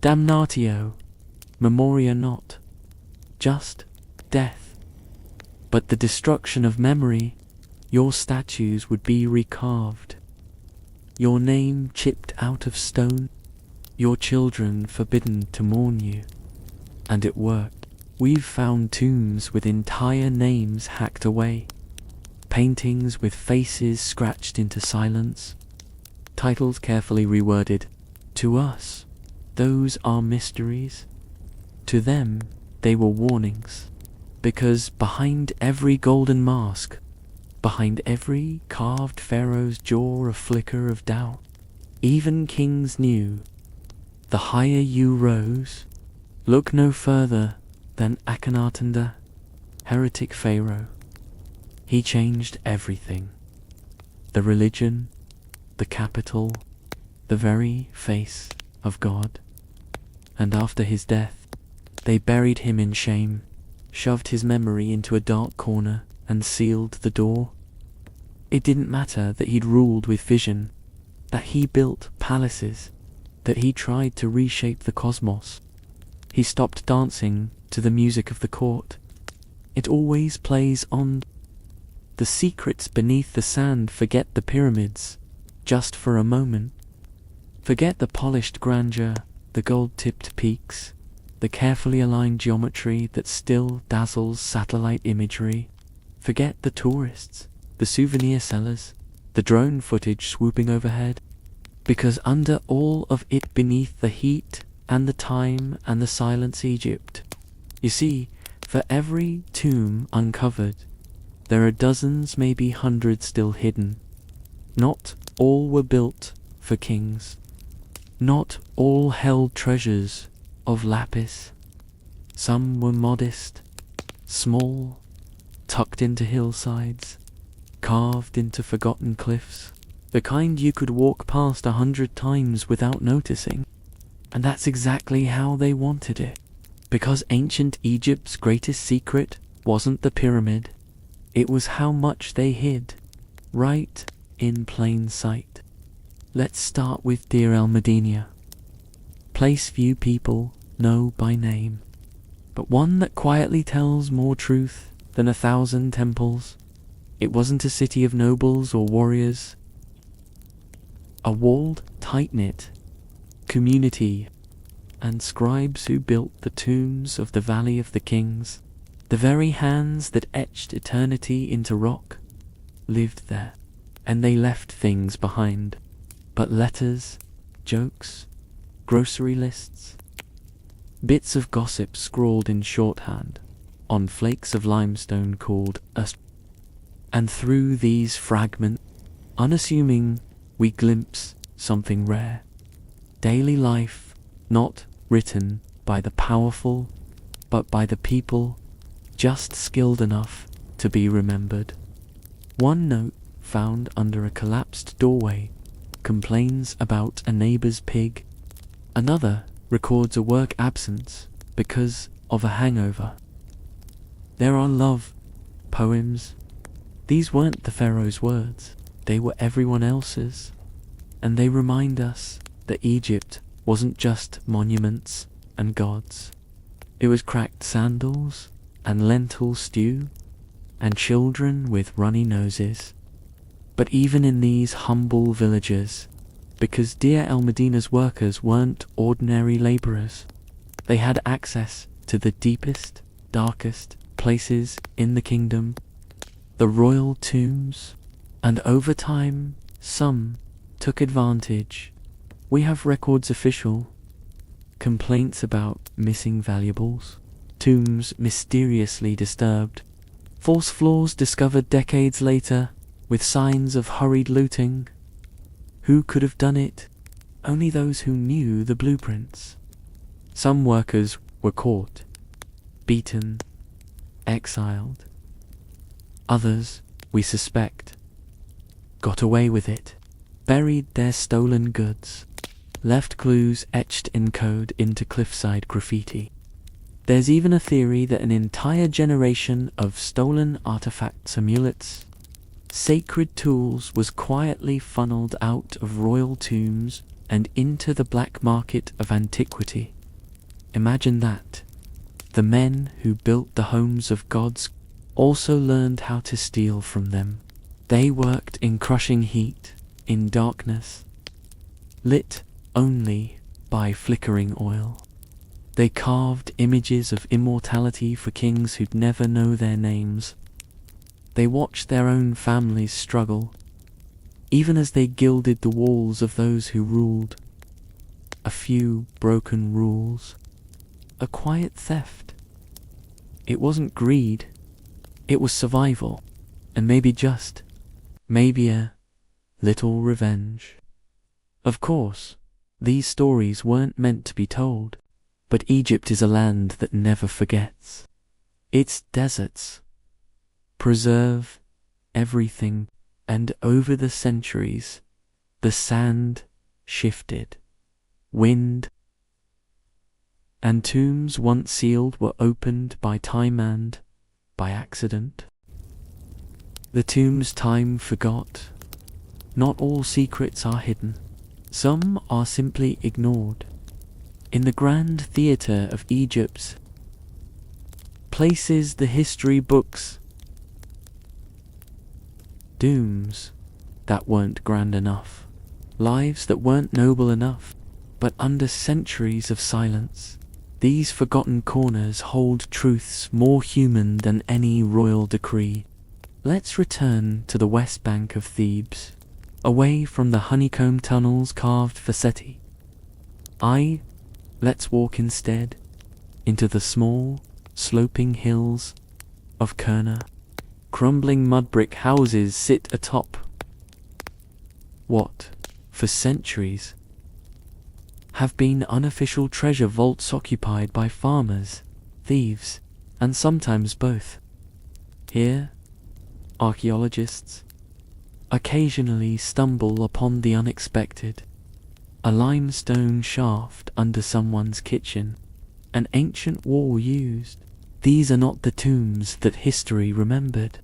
Damnatio, memoria not. Just death. But the destruction of memory, your statues would be recarved. your name chipped out of stone, your children forbidden to mourn you. And it worked. We've found tombs with entire names hacked away, paintings with faces scratched into silence, titles carefully reworded. To us, those are mysteries. To them, they were warnings. Because behind every golden mask, behind every carved pharaoh's jaw a flicker of doubt, even kings knew. The higher you rose, look no further than Akhenaten, heretic pharaoh. He changed everything. The religion, the capital, the very face of God. And after his death, they buried him in shame, shoved his memory into a dark corner, and sealed the door. It didn't matter that he'd ruled with vision, that he built palaces, that he tried to reshape the cosmos. He stopped dancing to the music of the court. It always plays on. The secrets beneath the sand forget the pyramids, just for a moment. Forget the polished grandeur, the gold-tipped peaks, the carefully aligned geometry that still dazzles satellite imagery. Forget the tourists, the souvenir sellers, the drone footage swooping overhead. Because under all of it, beneath the heat and the time and the silence, Egypt. You see, for every tomb uncovered, there are dozens, maybe hundreds still hidden. Not all were built for kings. Not all held treasures of lapis. Some were modest, small, tucked into hillsides, carved into forgotten cliffs, the kind you could walk past 100 times without noticing. And that's exactly how they wanted it. Because ancient Egypt's greatest secret wasn't the pyramid, it was how much they hid, right in plain sight. Let's start with Deir el-Medina. Place few people know by name, but one that quietly tells more truth than 1,000 temples. It wasn't a city of nobles or warriors. A walled, tight-knit community, and scribes who built the tombs of the Valley of the Kings, the very hands that etched eternity into rock, lived there, and they left things behind. But letters, jokes, grocery lists, bits of gossip scrawled in shorthand on flakes of limestone called us. And through these fragments, unassuming, we glimpse something rare. Daily life, not written by the powerful, but by the people just skilled enough to be remembered. One note found under a collapsed doorway complains about a neighbor's pig. Another records a work absence because of a hangover. There are love poems. These weren't the pharaoh's words, they were everyone else's. And they remind us that Egypt wasn't just monuments and gods. It was cracked sandals and lentil stew and children with runny noses. But even in these humble villages, because Deir el-Medina's workers weren't ordinary laborers, they had access to the deepest, darkest places in the kingdom, the royal tombs, and over time, some took advantage. We have records official, complaints about missing valuables, tombs mysteriously disturbed, false floors discovered decades later with signs of hurried looting. Who could have done it? Only those who knew the blueprints. Some workers were caught, beaten, exiled. Others, we suspect, got away with it, buried their stolen goods, left clues etched in code into cliffside graffiti. There's even a theory that an entire generation of stolen artifacts, amulets, sacred tools was quietly funneled out of royal tombs and into the black market of antiquity. Imagine that. The men who built the homes of gods also learned how to steal from them. They worked in crushing heat, in darkness, lit only by flickering oil. They carved images of immortality for kings who'd never know their names. They watched their own families struggle, even as they gilded the walls of those who ruled. A few broken rules, a quiet theft. It wasn't greed, it was survival, and maybe a little revenge. Of course, these stories weren't meant to be told, but Egypt is a land that never forgets. Its deserts preserve everything, and over the centuries, the sand shifted, wind and tombs once sealed were opened by time and by accident. The tombs time forgot. Not all secrets are hidden. Some are simply ignored. In the grand theatre of Egypt's places the history books. Dooms that weren't grand enough. Lives that weren't noble enough. But under centuries of silence, these forgotten corners hold truths more human than any royal decree. Let's return to the west bank of Thebes, away from the honeycomb tunnels carved for Seti. Let's walk instead into the small, sloping hills of Kurna. Crumbling mud brick houses sit atop what, for centuries, have been unofficial treasure vaults occupied by farmers, thieves, and sometimes both. Here, archaeologists occasionally stumble upon the unexpected. A limestone shaft under someone's kitchen, an ancient wall used. These are not the tombs that history remembered,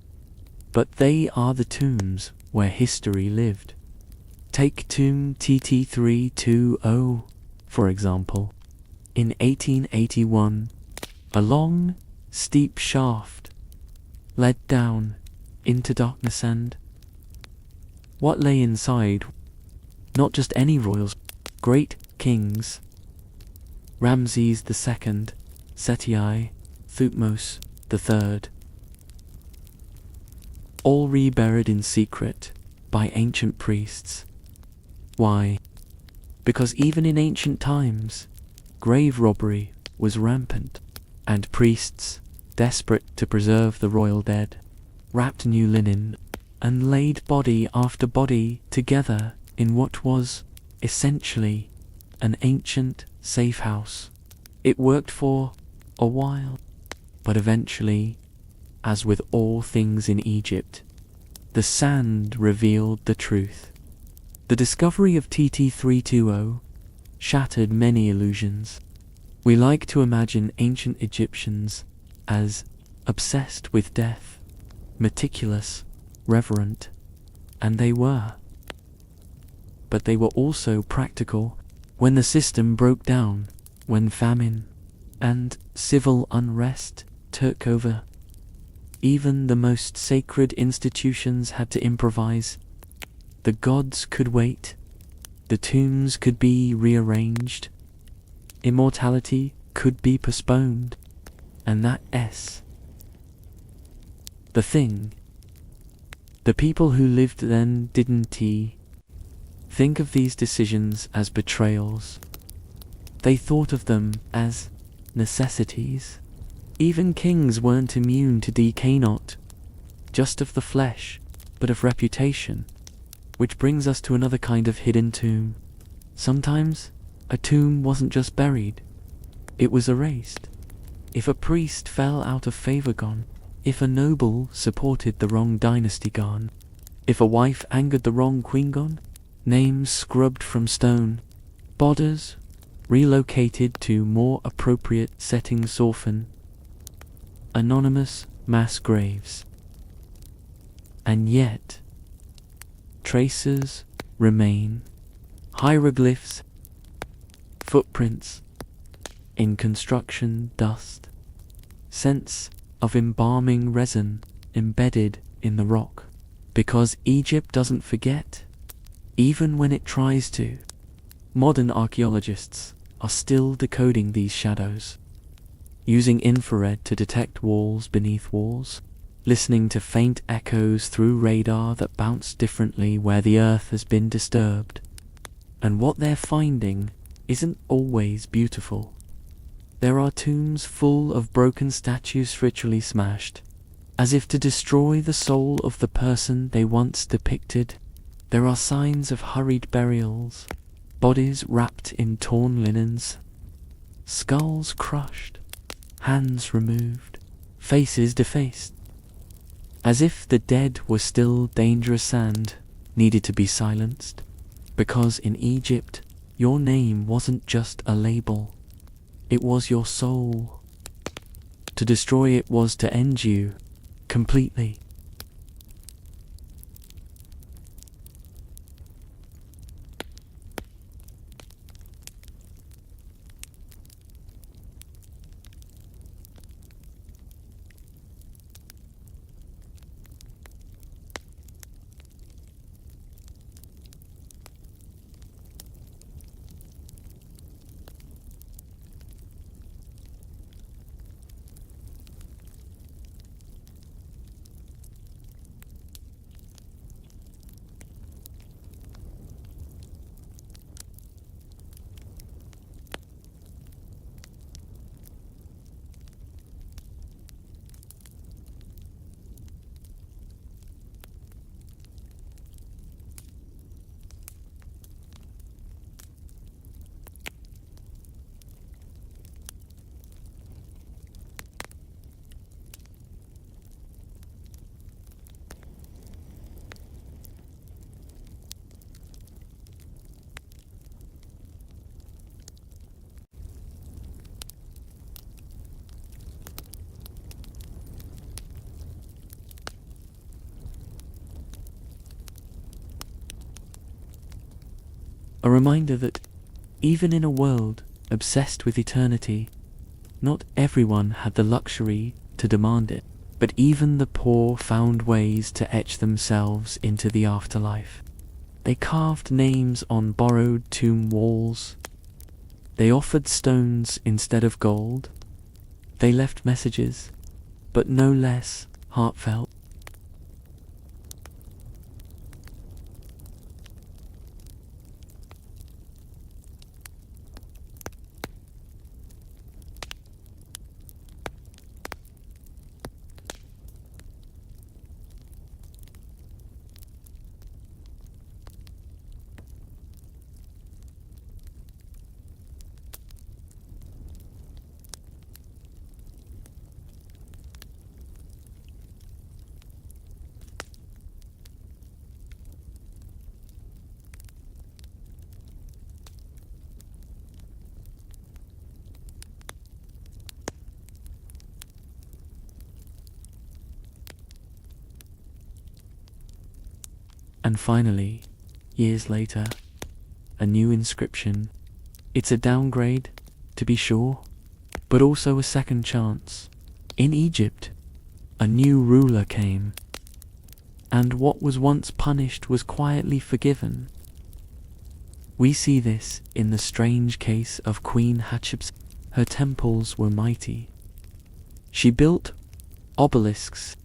but they are the tombs where history lived. Take tomb TT320, for example. In 1881, a long, steep shaft led down into darkness, and what lay inside? Not just any royals, great kings. Ramses II, Seti, Thutmose III. All reburied in secret by ancient priests. Why? Because even in ancient times, grave robbery was rampant, and priests, desperate to preserve the royal dead, wrapped new linen and laid body after body together in what was, essentially, an ancient safe house. It worked for a while, but eventually, as with all things in Egypt, the sand revealed the truth. The discovery of TT320 shattered many illusions. We like to imagine ancient Egyptians as obsessed with death, meticulous, reverent, and they were. But they were also practical. When the system broke down, when famine and civil unrest took over, even the most sacred institutions had to improvise. The gods could wait, the tombs could be rearranged, immortality could be postponed, and the thing. The people who lived then didn't think of these decisions as betrayals. They thought of them as necessities. Even kings weren't immune to decay, not just of the flesh, but of reputation. Which brings us to another kind of hidden tomb. Sometimes, a tomb wasn't just buried, it was erased. If a priest fell out of favor, gone. If a noble supported the wrong dynasty, gone. If a wife angered the wrong queen, gone. Names scrubbed from stone. Bodies relocated to more appropriate settings, often anonymous mass graves. And yet, traces remain. Hieroglyphs, footprints in construction dust, scents of embalming resin embedded in the rock. Because Egypt doesn't forget, even when it tries to. Modern archaeologists are still decoding these shadows, using infrared to detect walls beneath walls, listening to faint echoes through radar that bounce differently where the earth has been disturbed. And what they're finding isn't always beautiful. There are tombs full of broken statues ritually smashed, as if to destroy the soul of the person they once depicted. There are signs of hurried burials, bodies wrapped in torn linens, skulls crushed, hands removed, faces defaced, as if the dead were still dangerous and needed to be silenced. Because in Egypt, your name wasn't just a label, it was your soul. To destroy it was to end you completely. A reminder that even in a world obsessed with eternity, not everyone had the luxury to demand it, but even the poor found ways to etch themselves into the afterlife. They carved names on borrowed tomb walls. They offered stones instead of gold. They left messages, but no less heartfelt. And finally, years later, a new inscription. It's a downgrade, to be sure, but also a second chance. In Egypt, a new ruler came, and what was once punished was quietly forgiven. We see this in the strange case of Queen Hatshepsut. Her temples were mighty. She built obelisks,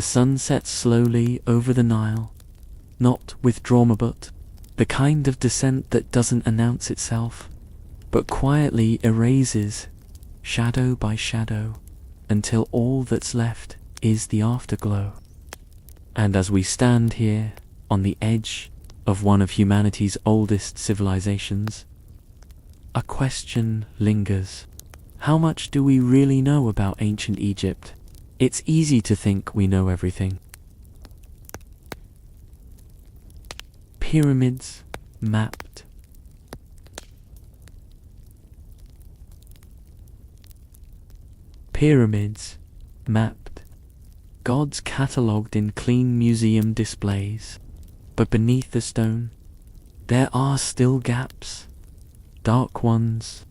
The sun sets slowly over the Nile, not with drama but the kind of descent that doesn't announce itself, but quietly erases, shadow by shadow, until all that's left is the afterglow. And as we stand here, on the edge of one of humanity's oldest civilizations, a question lingers. How much do we really know about ancient Egypt? It's easy to think we know everything. Pyramids mapped. Pyramids mapped. Gods catalogued in clean museum displays. But beneath the stone, there are still gaps, dark ones,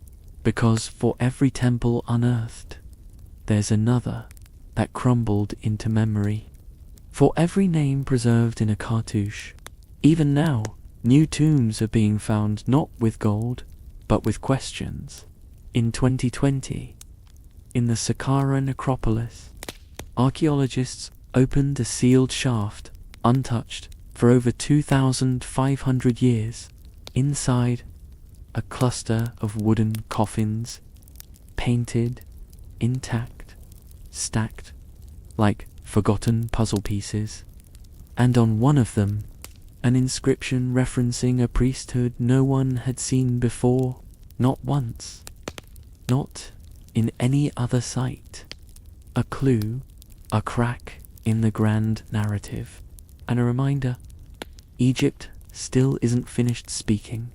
because for every temple unearthed, there's another that crumbled into memory. For every name preserved in a cartouche, even now, new tombs are being found not with gold, but with questions. In 2020, in the Saqqara necropolis, archaeologists opened a sealed shaft, untouched, for over 2,500 years. Inside, a cluster of wooden coffins, painted, intact, stacked, like forgotten puzzle pieces. And on one of them, an inscription referencing a priesthood no one had seen before, not once, not in any other site. A clue, a crack in the grand narrative, and a reminder, Egypt still isn't finished speaking.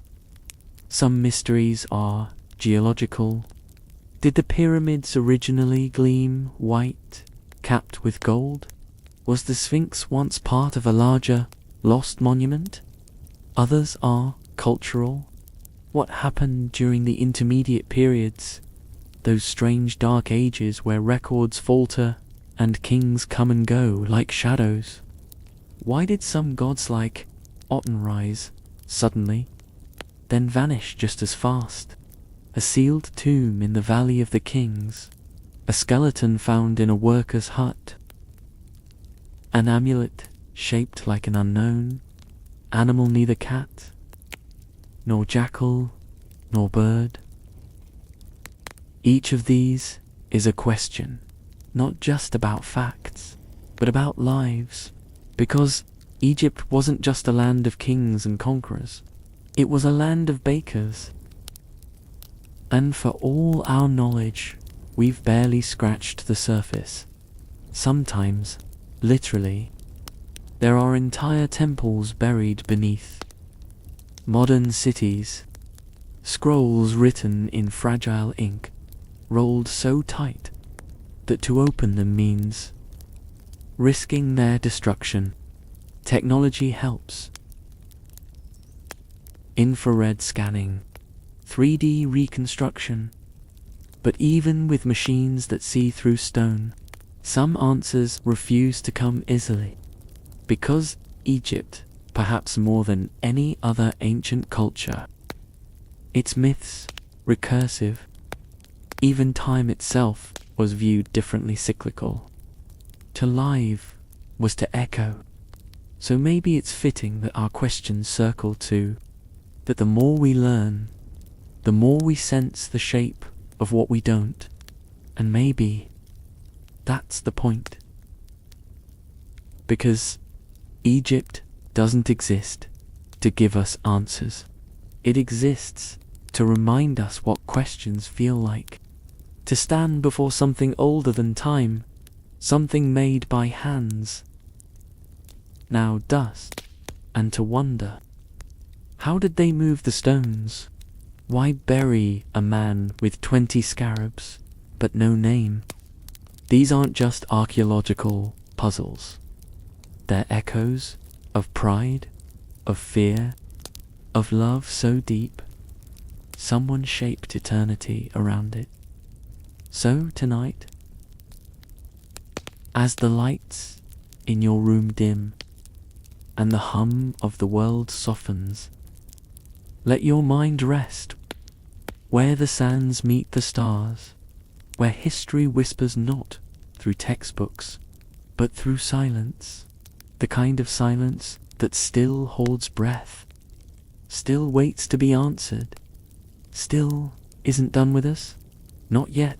Some mysteries are geological. Did the pyramids originally gleam white, capped with gold? Was the Sphinx once part of a larger, lost monument? Others are cultural. What happened during the intermediate periods, those strange dark ages where records falter and kings come and go like shadows? Why did some gods like Aten rise suddenly, then vanish just as fast? A sealed tomb in the Valley of the Kings, a skeleton found in a worker's hut, an amulet shaped like an unknown animal, neither cat, nor jackal, nor bird. Each of these is a question, not just about facts, but about lives, because Egypt wasn't just a land of kings and conquerors, it was a land of bakers. And for all our knowledge, we've barely scratched the surface. Sometimes, literally, there are entire temples buried beneath. Modern cities, scrolls written in fragile ink, rolled so tight that to open them means risking their destruction. Technology helps. Infrared scanning, 3D reconstruction. But even with machines that see through stone, some answers refuse to come easily. Because Egypt, perhaps more than any other ancient culture, its myths, recursive, even time itself was viewed differently, cyclical. To live was to echo. So maybe it's fitting that our questions circle too, that the more we learn, the more we sense the shape of what we don't, and maybe that's the point. Because Egypt doesn't exist to give us answers. It exists to remind us what questions feel like, to stand before something older than time, something made by hands, now dust, and to wonder, how did they move the stones? Why bury a man with 20 scarabs, but no name? These aren't just archaeological puzzles. They're echoes of pride, of fear, of love so deep, someone shaped eternity around it. So tonight, as the lights in your room dim, and the hum of the world softens, let your mind rest where the sands meet the stars, where history whispers not through textbooks, but through silence. The kind of silence that still holds breath, still waits to be answered, still isn't done with us. Not yet.